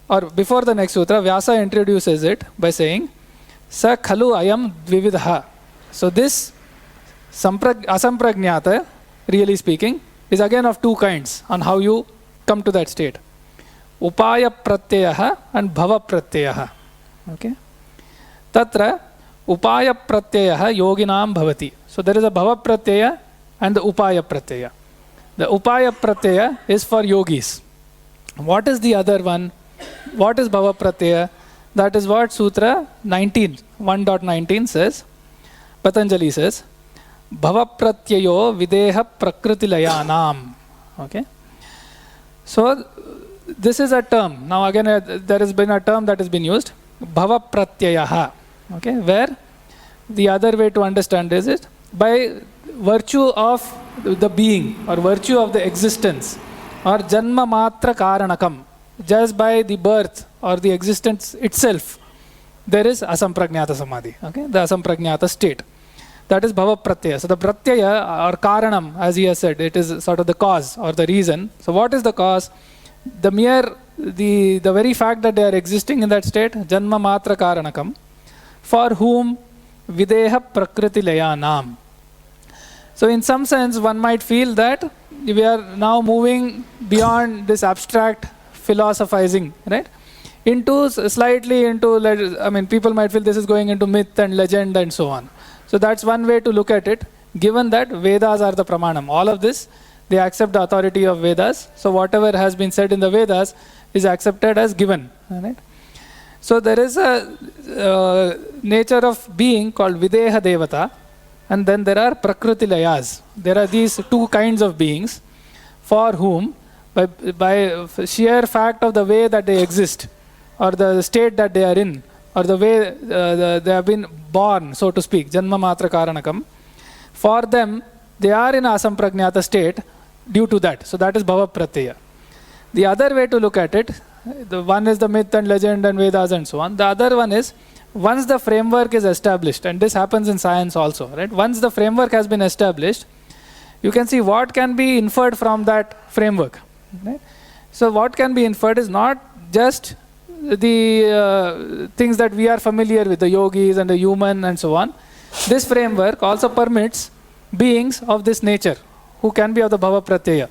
or before the next sutra, Vyasa introduces it by saying, Sa khalu ayam dvividha. So this asampragnata, really speaking, is again of two kinds on how you come to that state. Upaya pratyaha and bhava pratyaha. Okay? Tatra upaya pratyaha yoginam bhavati. So there is a bhava pratyaya and the upaya pratyaya. The upaya pratyaya is for yogis. What is the other one? What is bhava pratyaya? That is what Sutra 1.19 says. Patanjali says, Bhava pratyayo videha prakritilayanam. Okay? So this is a term. Now again, there has been a term that has been used, bhava pratyayaha. Okay, where the other way to understand is it by virtue of the being or virtue of the existence or janma matra karanakam, just by the birth or the existence itself, there is asampragnata samadhi. Okay, the asampragnata state. That is bhava pratyaya. So the pratyaya or karanam, as he has said, it is sort of the cause or the reason. So what is the cause? The very fact that they are existing in that state, janma matra karanakam, for whom videha prakriti layanam. So in some sense, one might feel that we are now moving beyond this abstract philosophizing, right? Slightly into, I mean, people might feel this is going into myth and legend and so on. So that's one way to look at it, given that Vedas are the pramanam. All of this, they accept the authority of Vedas. So whatever has been said in the Vedas is accepted as given. Right? So there is a nature of being called Videha Devata, and then there are Prakriti Layas. There are these two kinds of beings for whom, by sheer fact of the way that they exist, or the state that they are in, or the way they have been born, so to speak, Janma Matra Karanakam, for them, they are in Asampragnata state due to that. So that is Bhava Pratyaya. The other way to look at it, the one is the myth and legend and Vedas and so on. The other one is, once the framework is established, and this happens in science also, right? Once the framework has been established, you can see what can be inferred from that framework. Right? So what can be inferred is not just the things that we are familiar with, the yogis and the human and so on. This framework also permits beings of this nature who can be of the Bhava Pratyaya.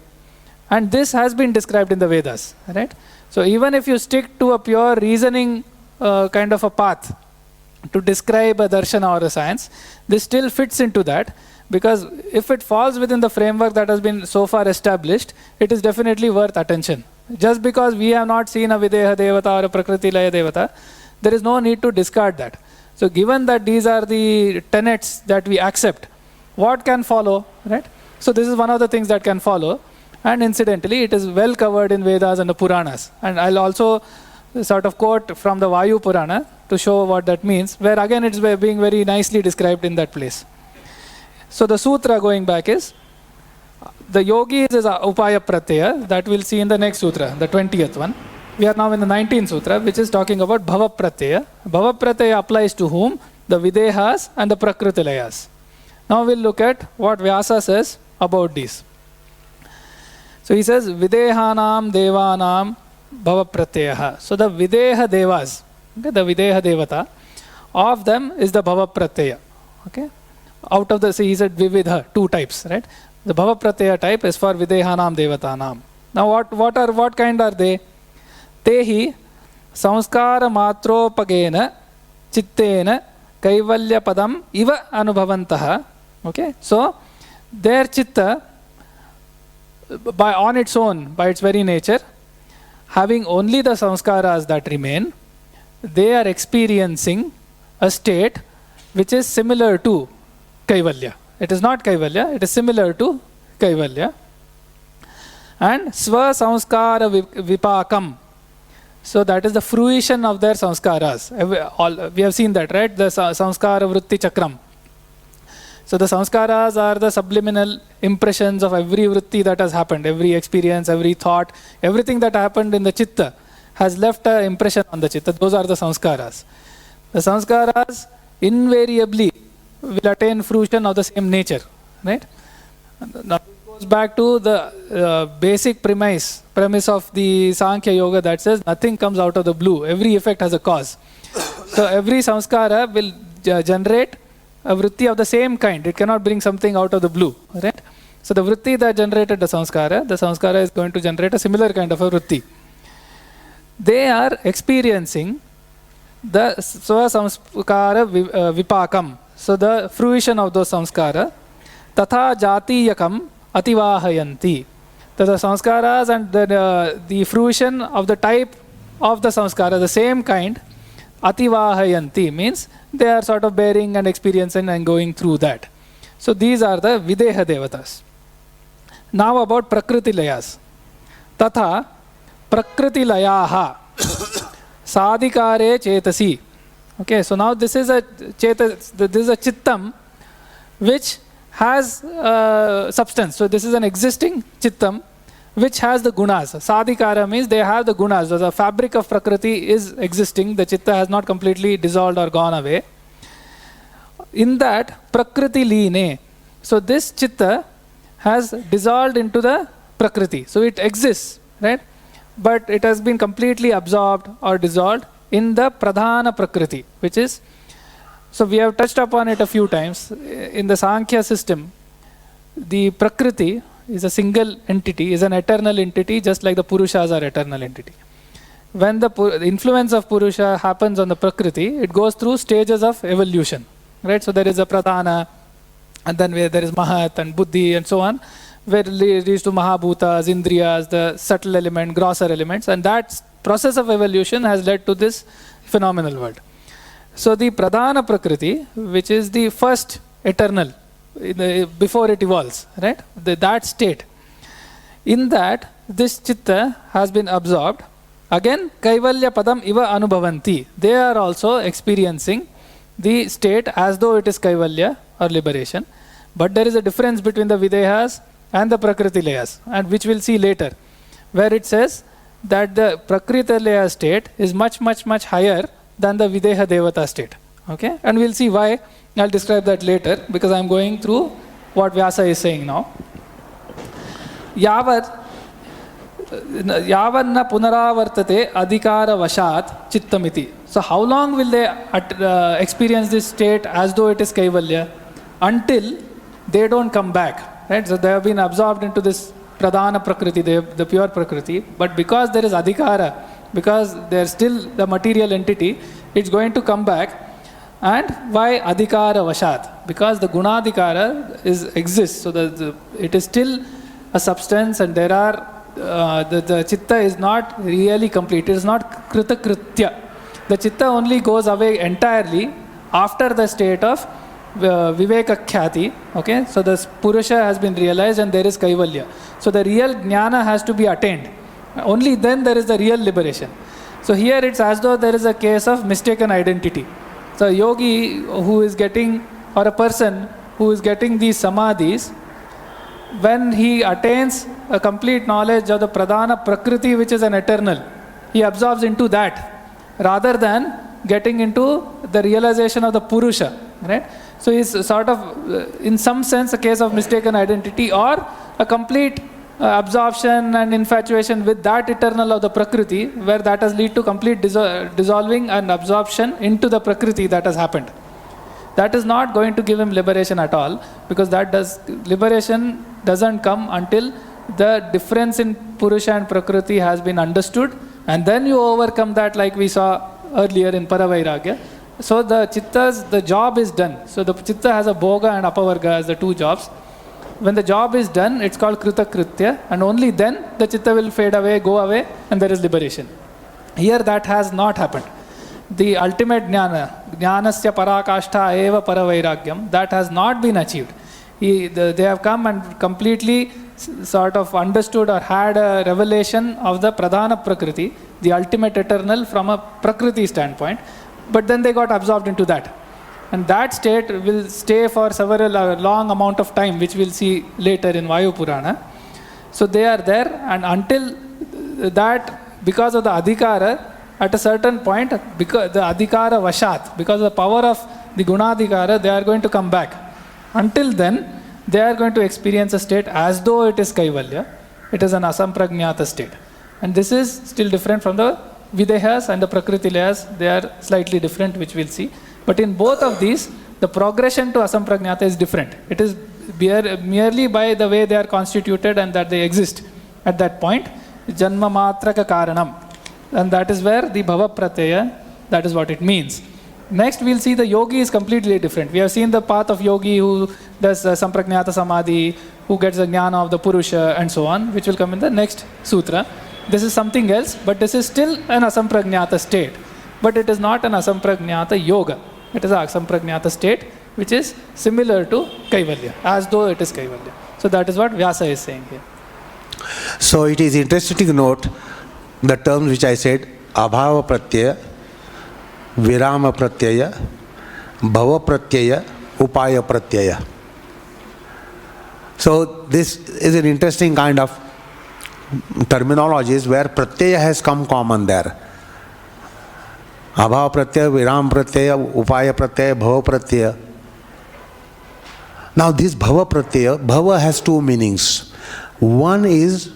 And this has been described in the Vedas. Right? So even if you stick to a pure reasoning kind of a path to describe a darshana or a science, this still fits into that, because if it falls within the framework that has been so far established, it is definitely worth attention. Just because we have not seen a Videha Devata or a Prakriti Laya Devata, there is no need to discard that. So given that these are the tenets that we accept, what can follow, right? So this is one of the things that can follow, and incidentally it is well covered in Vedas and the Puranas. And I'll also sort of quote from the Vayu Purana to show what that means, where again it's being very nicely described in that place. So the sutra, going back, is the yogis is Upaya Pratyaya, that we'll see in the next sutra, the 20th one. We are now in the 19th sutra, which is talking about Bhava Pratyaya. Bhava Pratyaya applies to whom? The Videhas and the Prakriti Layas. Now we'll look at what Vyasa says about these. So he says, Videhanam Devanam Bhava Pratyaha. So the Videha Devas, okay, the Videha Devata, of them is the Bhava Pratyaya. Okay? Out of the, see, he said Vividha, two types, right? The Bhava Pratyaya type is for Videhanam Devatanam. Now what kind are they? Tehi Samskara Matropagena Chittena Kaivalya Padam Iva Anubhavantaha. Okay? So their chitta, on its own, by its very nature, having only the samskaras that remain, they are experiencing a state which is similar to Kaivalya. It is not Kaivalya, it is similar to Kaivalya. And Sva Samskara Vipakam. So that is the fruition of their samskaras. We have seen that, right? The Samskara Vritti Chakram. So the samskaras are the subliminal impressions of every vritti that has happened, every experience, every thought, everything that happened in the chitta has left an impression on the chitta. Those are the samskaras. The samskaras invariably will attain fruition of the same nature, right? Now it goes back to the basic premise of the Sankhya Yoga that says nothing comes out of the blue. Every effect has a cause. So every samskara will generate a vritti of the same kind. It cannot bring something out of the blue, right? So the vritti that generated the samskara is going to generate a similar kind of a vritti. They are experiencing the swa samskara vipakam. So the fruition of those samskara, tatha jatiyakam ativahayanti. So the samskaras and the fruition of the type of the samskara, the same kind, ativahayanti means they are sort of bearing and experiencing and going through that. So these are the Videha Devatas. Now about Prakriti Layas. Tatha Prakriti Layaha Sadhikare Chetasi. Okay, so now this is a chittam which has substance. So this is an existing chittam which has the gunas. Sadhikara means they have the gunas. So the fabric of Prakriti is existing. The chitta has not completely dissolved or gone away. In that, Prakriti Line. So this chitta has dissolved into the Prakriti. So it exists, right? But it has been completely absorbed or dissolved in the Pradhana Prakriti, which is, so we have touched upon it a few times. In the Sankhya system, the Prakriti is a single entity, is an eternal entity, just like the Purushas are eternal entity. When the influence of Purusha happens on the Prakriti, it goes through stages of evolution, right? So there is a Pradhana, and then where there is Mahat and Buddhi and so on, where it leads to Mahabhutas, Indriyas, the subtle element, grosser elements, and that process of evolution has led to this phenomenal world. So the Pradhana Prakriti, which is the first eternal before it evolves, right? That state. In that, this chitta has been absorbed. Again, kaivalya padam iva anubhavanti. They are also experiencing the state as though it is kaivalya or liberation. But there is a difference between the videhas and the prakriti layas, and which we'll see later, where it says that the prakriti laya state is much, much, much higher than the videha devata state. Okay? And we'll see why. I'll describe that later, because I'm going through what Vyasa is saying now. Yavanna punaravartate adhikara vashat chittamiti. So how long will they experience this state as though it is kaivalya? Until they don't come back. Right? So they have been absorbed into this pradhana prakriti, the pure prakriti. But because there is adhikara, because they are still the material entity, it's going to come back. And why adhikara vashat? Because the gunadhikara exists. So it is still a substance, and there are the chitta is not really complete. It is not kritakritya. The chitta only goes away entirely after the state of vivekakhyati. Okay, so the purusha has been realized and there is kaivalya. So the real jnana has to be attained. Only then there is the real liberation. So here it's as though there is a case of mistaken identity. So a yogi who is getting, or a person who is getting these samadhis, when he attains a complete knowledge of the pradhana prakriti, which is an eternal, he absorbs into that rather than getting into the realization of the purusha. Right? So he's sort of, in some sense, a case of mistaken identity, or a complete absorption and infatuation with that eternal of the prakriti, where that has led to complete dissolving and absorption into the prakriti that has happened. That is not going to give him liberation at all, because liberation doesn't come until the difference in purusha and prakriti has been understood, and then you overcome that, like we saw earlier in paravairagya. So the job is done. So the chitta has a bhoga and apavarga as the two jobs. When the job is done, it's called kritakritya, and only then the chitta will fade away, go away, and there is liberation. Here that has not happened. The ultimate jnana, jnanasya parakashta eva paravairagyam, that has not been achieved. They have come and completely sort of understood or had a revelation of the pradhana prakriti, the ultimate eternal from a prakriti standpoint, but then they got absorbed into that. And that state will stay for several long amount of time, which we'll see later in Vayu Purana. So they are there, and until that, because of the adhikara, at a certain point, because the adhikara vashat, because of the power of the gunadhikara, they are going to come back. Until then, they are going to experience a state as though it is kaivalya. It is an asamprajñata state. And this is still different from the videhas and the prakriti layas. They are slightly different, which we'll see. But in both of these, the progression to asamprajñata is different. It is merely by the way they are constituted and that they exist at that point. Janma matraka karanam. And that is where the bhava pratyaya, that is what it means. Next, we'll see the yogi is completely different. We have seen the path of yogi who does samprajñata samadhi, who gets the jnana of the purusha and so on, which will come in the next sutra. This is something else, but this is still an asamprajñata state. But it is not an asamprajñata yoga. It is an asamprajñata state which is similar to kaivalya, as though it is kaivalya. So that is what Vyasa is saying here. So it is interesting to note the terms which I said: abhava pratyaya, virama pratyaya, bhava pratyaya, upaya pratyaya. So this is an interesting kind of terminologies where pratyaya has come common there. Abhava pratyaya, viram pratyaya, upaya pratyaya, bhava pratyaya. Now this bhava pratyaya, bhava has two meanings. One is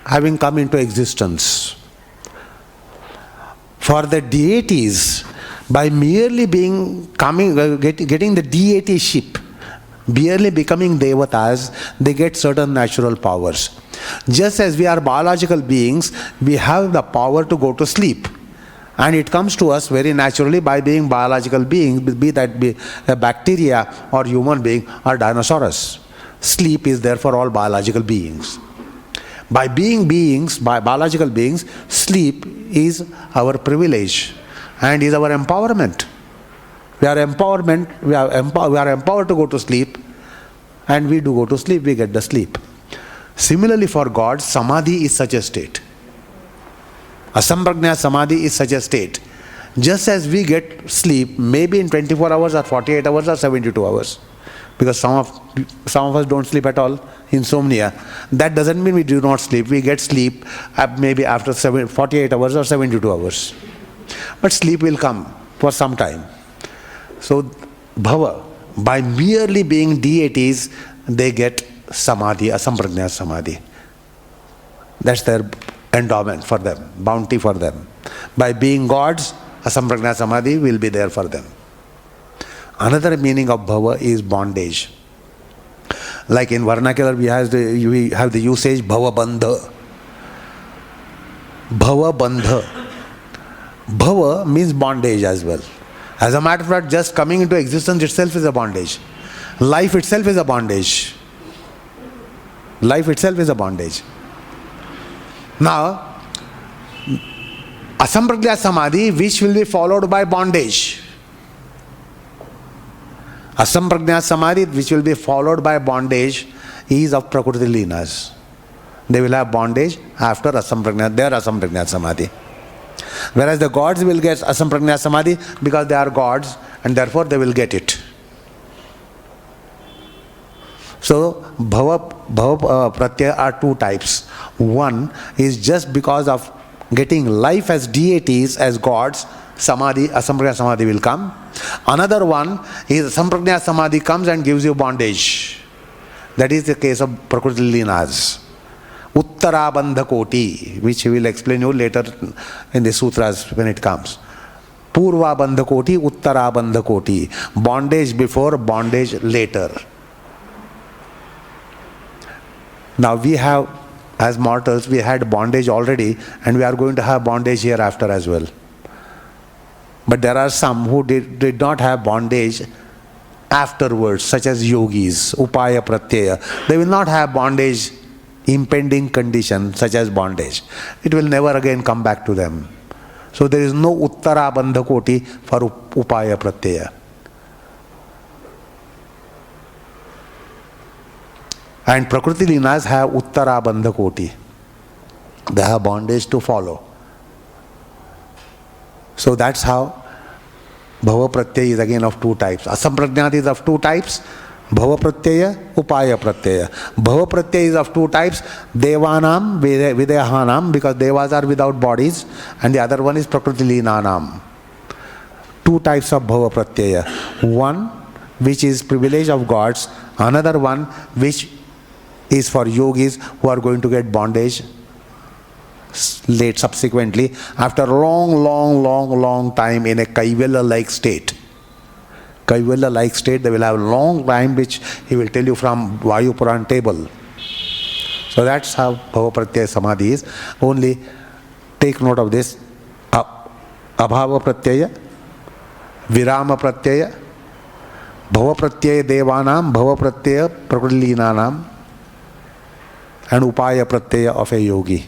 having come into existence. For the deities, by merely getting the deityship, merely becoming devatas, they get certain natural powers. Just as we are biological beings, we have the power to go to sleep. And it comes to us very naturally by being biological beings, be a bacteria or human being or dinosaurs. Sleep is there for all biological beings. By being beings, by biological beings, sleep is our privilege and is our empowerment. We are empowered to go to sleep, and we do go to sleep, we get the sleep. Similarly for God, samadhi is such a state. Asamprajñat samadhi is such a state. Just as we get sleep, maybe in 24 hours or 48 hours or 72 hours. Because some of us don't sleep at all, insomnia. That doesn't mean we do not sleep. We get sleep maybe after 48 hours or 72 hours. But sleep will come for some time. So, bhava, by merely being deities, they get samadhi, asamprajñat samadhi. That's their endowment for them, bounty for them. By being gods, asamprajñat samadhi will be there for them. Another meaning of bhava is bondage. Like in vernacular, we have the usage bhava bandha. Bhava bandha. Bhava means bondage as well. As a matter of fact, just coming into existence itself is a bondage. Life itself is a bondage. Life itself is a bondage. Now, asamprajñat samadhi, which will be followed by bondage. Asamprajñat samadhi, which will be followed by bondage, is of Prakriti Linas. They will have bondage after their asamprajñat samadhi. Whereas the gods will get asamprajñat samadhi because they are gods, and therefore they will get it. So, bhava pratyaya are two types. One is just because of getting life as deities, as gods, samadhi, asamprajñat samadhi will come. Another one is asamprajñat samadhi comes and gives you bondage. That is the case of Prakriti Linas. Uttarabandha koti, which he will explain you later in the sutras when it comes. Purvabandha koti, Uttarabandha koti. Bondage before, bondage later. Now we have, as mortals, we had bondage already, and we are going to have bondage hereafter as well. But there are some who did not have bondage afterwards, such as yogis, upaya pratyaya. They will not have bondage, impending condition such as bondage. It will never again come back to them. So there is no uttara bandha koti for upaya pratyaya. And Prakriti Linas have uttara bandha koti. They have bondage to follow. So that's how bhava pratyaya is again of two types. Asamprajñat is of two types. Bhava pratyaya, upaya pratyaya. Bhava pratyaya is of two types. Devanam, videhanam, because devas are without bodies, and the other one is Prakriti Linanam. Two types of bhava pratyaya. One which is privilege of gods, another one which is for yogis who are going to get bondage late subsequently after a long time in a Kaivalya-like state. Kaivalya-like state, they will have a long time, which he will tell you from Vayu Puran table. So that's how Bhava Pratyaya Samadhi is. Only take note of this. Abhava Pratyaya, Virama Pratyaya, Bhava Pratyaya Devanam, Bhava Pratyaya Prakriti Linanam, and Upaya Pratyaya of a yogi.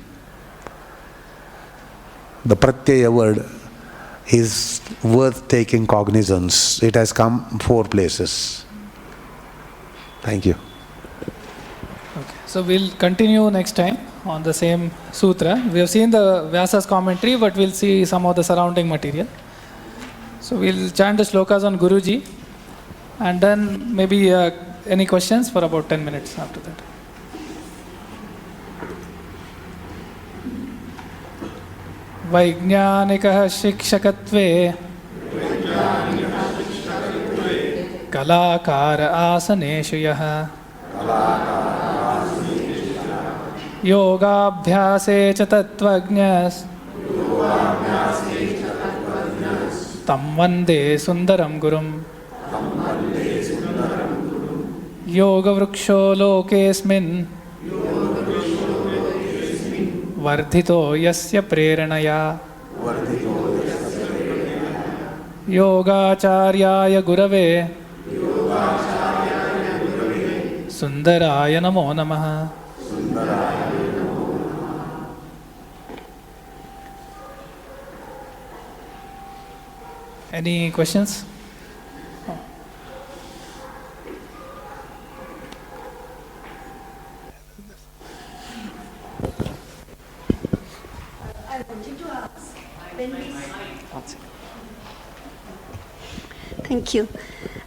The Pratyaya word is worth taking cognizance. It has come 4 places. Thank you. Okay, so we'll continue next time on the same sutra. We have seen the Vyasa's commentary, but we'll see some of the surrounding material. So we'll chant the shlokas on Guruji, and then maybe any questions for about 10 minutes after that. वैज्ञानिकः शिक्षकत्वे कलाकार आसनेषु यः योगाभ्यासे च तत्त्वज्ञः तं वन्दे सुन्दरं गुरुं योगवृक्षो लोकेऽस्मिन् वर्धितो यस्य प्रेरणया योगाचार्याय गुरवे सुन्दराय नमो नमः. Any questions? Thank you.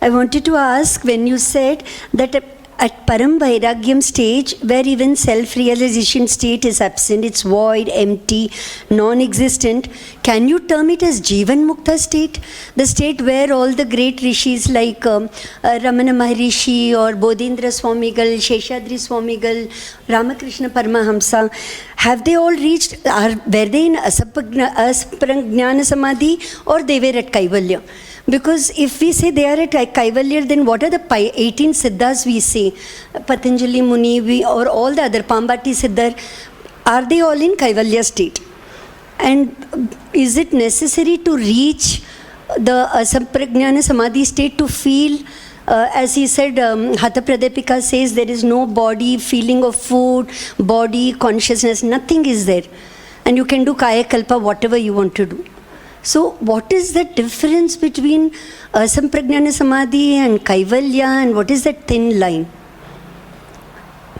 I wanted to ask, when you said that at Param Vairagyam stage, where even self-realization state is absent, it's void, empty, non-existent, can you term it as Jivan Mukta state? The state where all the great rishis like Ramana Maharishi or Bodhindra Swamigal, Sheshadri Swamigal, Ramakrishna Paramahamsa, have they all reached, were they in Asprajnana Samadhi or they were at Kaivalya? Because if we say they are at Kaivalya, then what are the 18 Siddhas we say? Patanjali Muni or all the other, Pambati Siddhar, are they all in Kaivalya state? And is it necessary to reach the Asamprajnana Samadhi state to feel, as he said, Hatha Pradipika says, there is no body, feeling of food, body, consciousness, nothing is there. And you can do Kaya Kalpa, whatever you want to do. So what is the difference between Asamprajnana Samadhi and Kaivalya, and what is that thin line?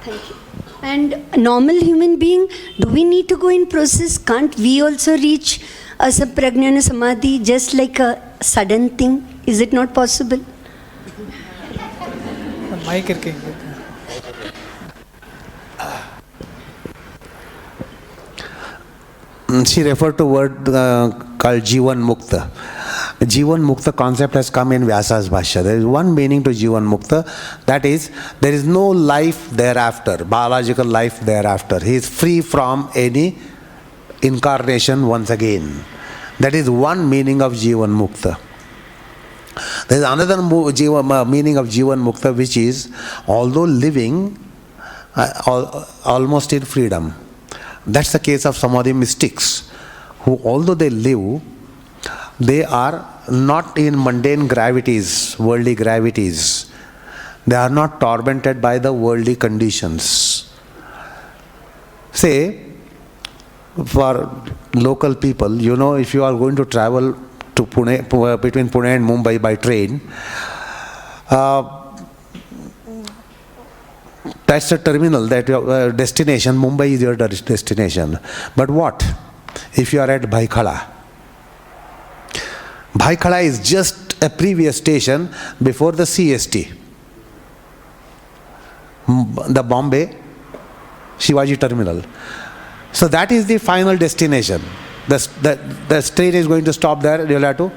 Thank you. And normal human being, do we need to go in process? Can't we also reach Asamprajnana Samadhi just like a sudden thing? Is it not possible? Mic irukkinga. She referred to a word called Jivan Mukta. Jivan Mukta concept has come in Vyasa's Bhashya. There is one meaning to Jivan Mukta, that is, there is no life thereafter, biological life thereafter. He is free from any incarnation once again. That is one meaning of Jivan Mukta. There is another meaning of Jivan Mukta, which is, although living almost in freedom. That's the case of some of the mystics, who although they live, they are not in mundane gravities, worldly gravities. They are not tormented by the worldly conditions. Say, for local people, you know, if you are going to travel to Pune, between Pune and Mumbai by train, that's the terminal, that your destination. Mumbai is your destination. But what if you are at Bhaikhala? Bhaikhala is just a previous station before the CST. The Bombay Shivaji terminal. So that is the final destination. The train is going to stop there, you'll have to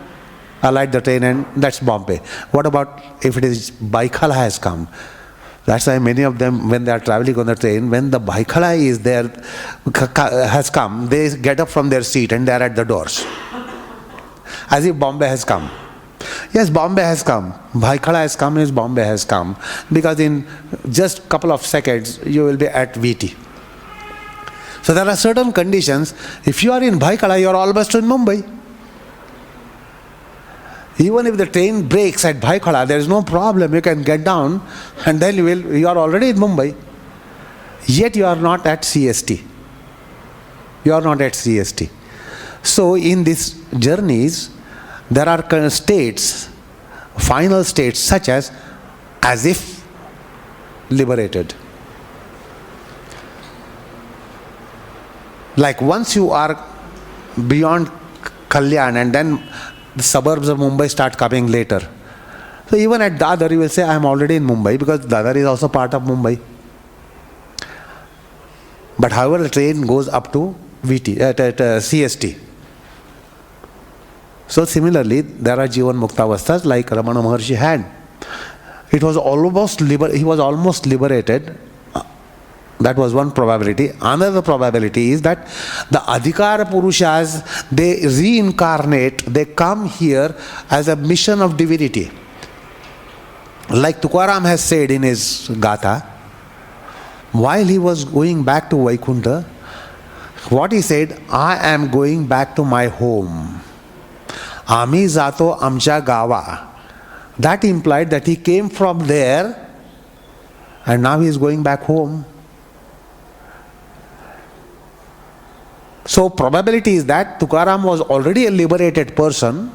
alight the train, and that's Bombay. What about if it is Bhaikhala has come? That's why many of them, when they are traveling on the train, when the Bhaikhala is there, has come, they get up from their seat and they are at the doors. As if Bombay has come. Yes, Bombay has come. Bhaikhala has come is Bombay has come. Because in just a couple of seconds, you will be at VT. So there are certain conditions. If you are in Bhaikhala, you are almost in Mumbai. Even if the train breaks at Bhaikhala, there is no problem. You can get down and then you are already in Mumbai. Yet you are not at CST. You are not at CST. So in these journeys, there are states, final states, such as if liberated. Like once you are beyond Kalyan and then the suburbs of Mumbai start coming later. So even at Dadar you will say, I am already in Mumbai, because Dadar is also part of Mumbai. But however, the train goes up to VT, at CST. So similarly, there are Jivan Mukta Avasthas like Ramana Maharshi had. It was almost he was almost liberated. That was one probability. Another probability is that the Adhikara Purushas, they reincarnate, they come here as a mission of divinity. Like Tukaram has said in his Gatha, while he was going back to Vaikuntha, what he said, I am going back to my home. Ami Zato Amcha Gawa. That implied that he came from there and now he is going back home. So probability is that Tukaram was already a liberated person,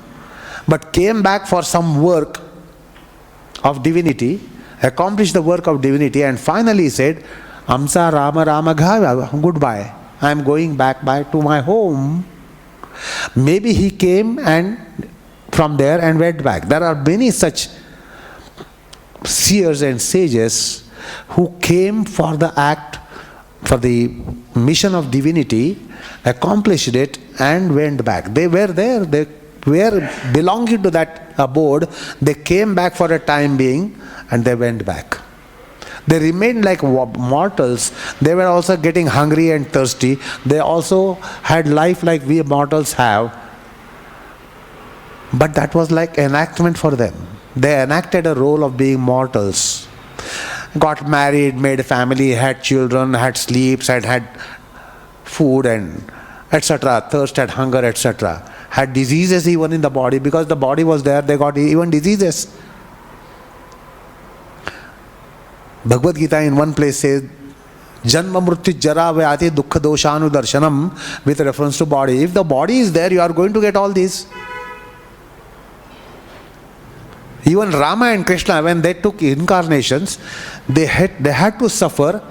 but came back for some work of divinity, accomplished the work of divinity, and finally said, Amsa Rama Rama Ghava, goodbye. I am going back to my home. Maybe he came and from there and went back. There are many such seers and sages who came for the act, for the mission of divinity, accomplished it and went back. They were there, they were belonging to that abode, they came back for a time being and they went back. They remained like mortals. They were also getting hungry and thirsty. They also had life like we mortals have. But that was like enactment for them. They enacted a role of being mortals. Got married, made a family, had children, had sleeps, had food and etc. Thirst, had hunger, etc. Had diseases even in the body. Because the body was there, they got even diseases. Bhagavad Gita in one place says, Janma mrityu jara vyati dukkha doshanu darshanam, with reference to body. If the body is there, you are going to get all these. Even Rama and Krishna, when they took incarnations, they had to suffer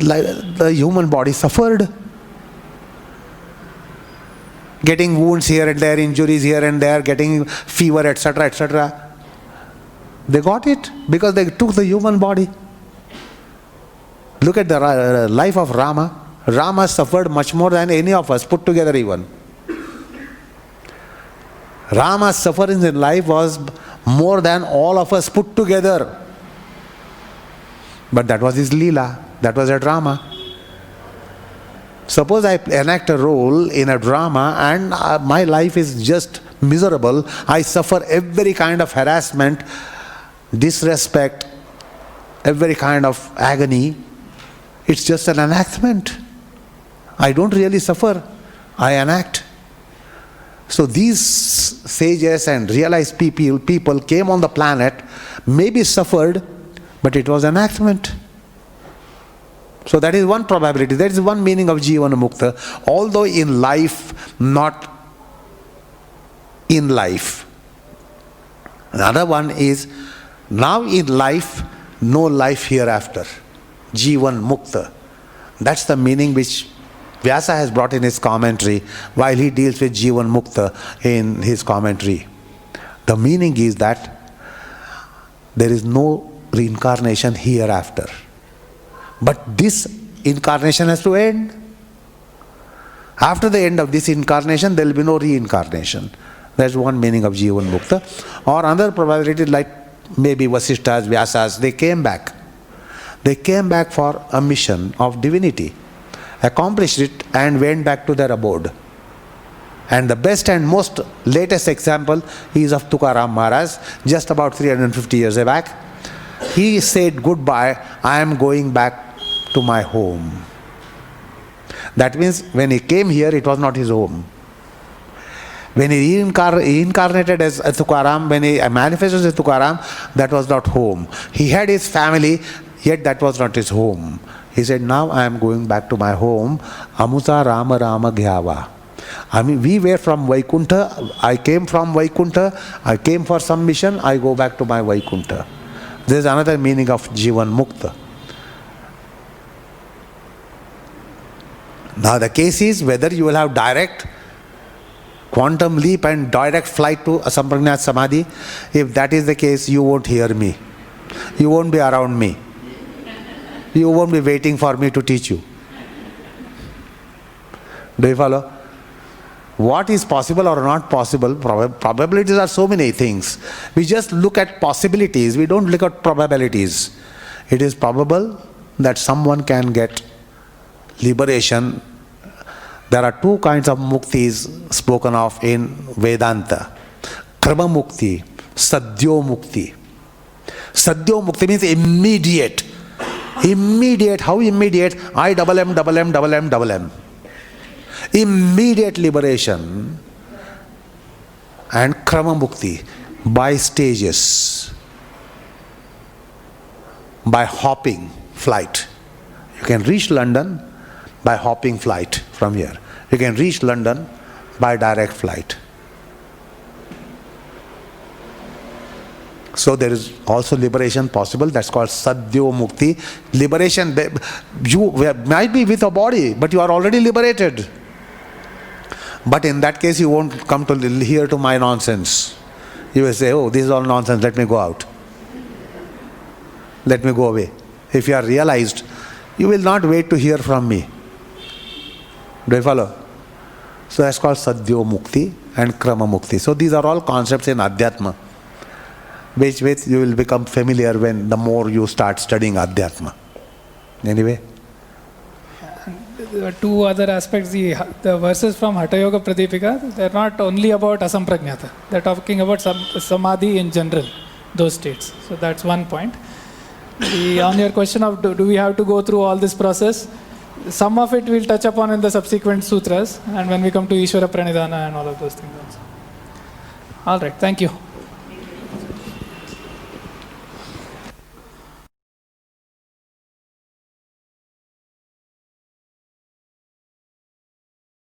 like the human body suffered. Getting wounds here and there, injuries here and there, getting fever, etc., etc. They got it because they took the human body. Look at the life of Rama. Rama suffered much more than any of us put together even. Rama's suffering in life was more than all of us put together. But that was his Leela. That was a drama. Suppose I enact a role in a drama and my life is just miserable. I suffer every kind of harassment, disrespect, every kind of agony. It's just an enactment. I don't really suffer. I enact. So these sages and realized people came on the planet, maybe suffered, but it was enactment. So that is one probability. That is one meaning of Jivana Mukta. Although in life, not in life. Another one is, now in life, no life hereafter. Jivan Mukta. That's the meaning which Vyasa has brought in his commentary while he deals with Jivan Mukta in his commentary. The meaning is that there is no reincarnation hereafter. But this incarnation has to end. After the end of this incarnation, there will be no reincarnation. That's one meaning of Jivan Mukta. Or another probability like maybe Vasishtas, Vyasas, they came back. They came back for a mission of divinity, accomplished it and went back to their abode. And the best and most latest example is of Tukaram Maharaj, just about 350 years back. He said, goodbye, I am going back to my home. That means when he came here, it was not his home. When he incarnated as Tukaram, when he manifested as Tukaram, that was not home. He had his family, yet that was not his home. He said, now I am going back to my home. Amuta Rama Rama Ghyava. I mean, we were from Vaikuntha. I came from Vaikuntha. I came for some mission. I go back to my Vaikuntha. There is another meaning of Jivan Mukta. Now the case is whether you will have direct quantum leap and direct flight to Asampragnat Samadhi. If that is the case, you won't hear me. You won't be around me. You won't be waiting for me to teach you. Do you follow? What is possible or not possible? Probabilities are so many things. We just look at possibilities. We don't look at probabilities. It is probable that someone can get liberation. There are two kinds of muktis spoken of in Vedanta. Krama mukti, sadhyo mukti. Sadhyo mukti means immediate. Immediate. How immediate? I-double-M. Immediate liberation. And Krama mukti, by stages. By hopping flight. You can reach London by hopping flight from here. You can reach London by direct flight. So there is also liberation possible. That's called Sadhyo Mukti. Liberation, you might be with a body, but you are already liberated. But in that case, you won't come to hear to my nonsense. You will say, oh, this is all nonsense, let me go out. Let me go away. If you are realized, you will not wait to hear from me. Do you follow? So that's called Sadhyo Mukti and Krama Mukti. So these are all concepts in Adhyatma, which you will become familiar when the more you start studying Adhyatma. Anyway. There are two other aspects. The verses from Hatha Yoga Pradipika, they're not only about asampragnata. They're talking about samadhi in general, those states. So that's one point. On your question of do we have to go through all this process, some of it we'll touch upon in the subsequent sutras, and when we come to Ishvara Pranidhana and all of those things also. All right, thank you.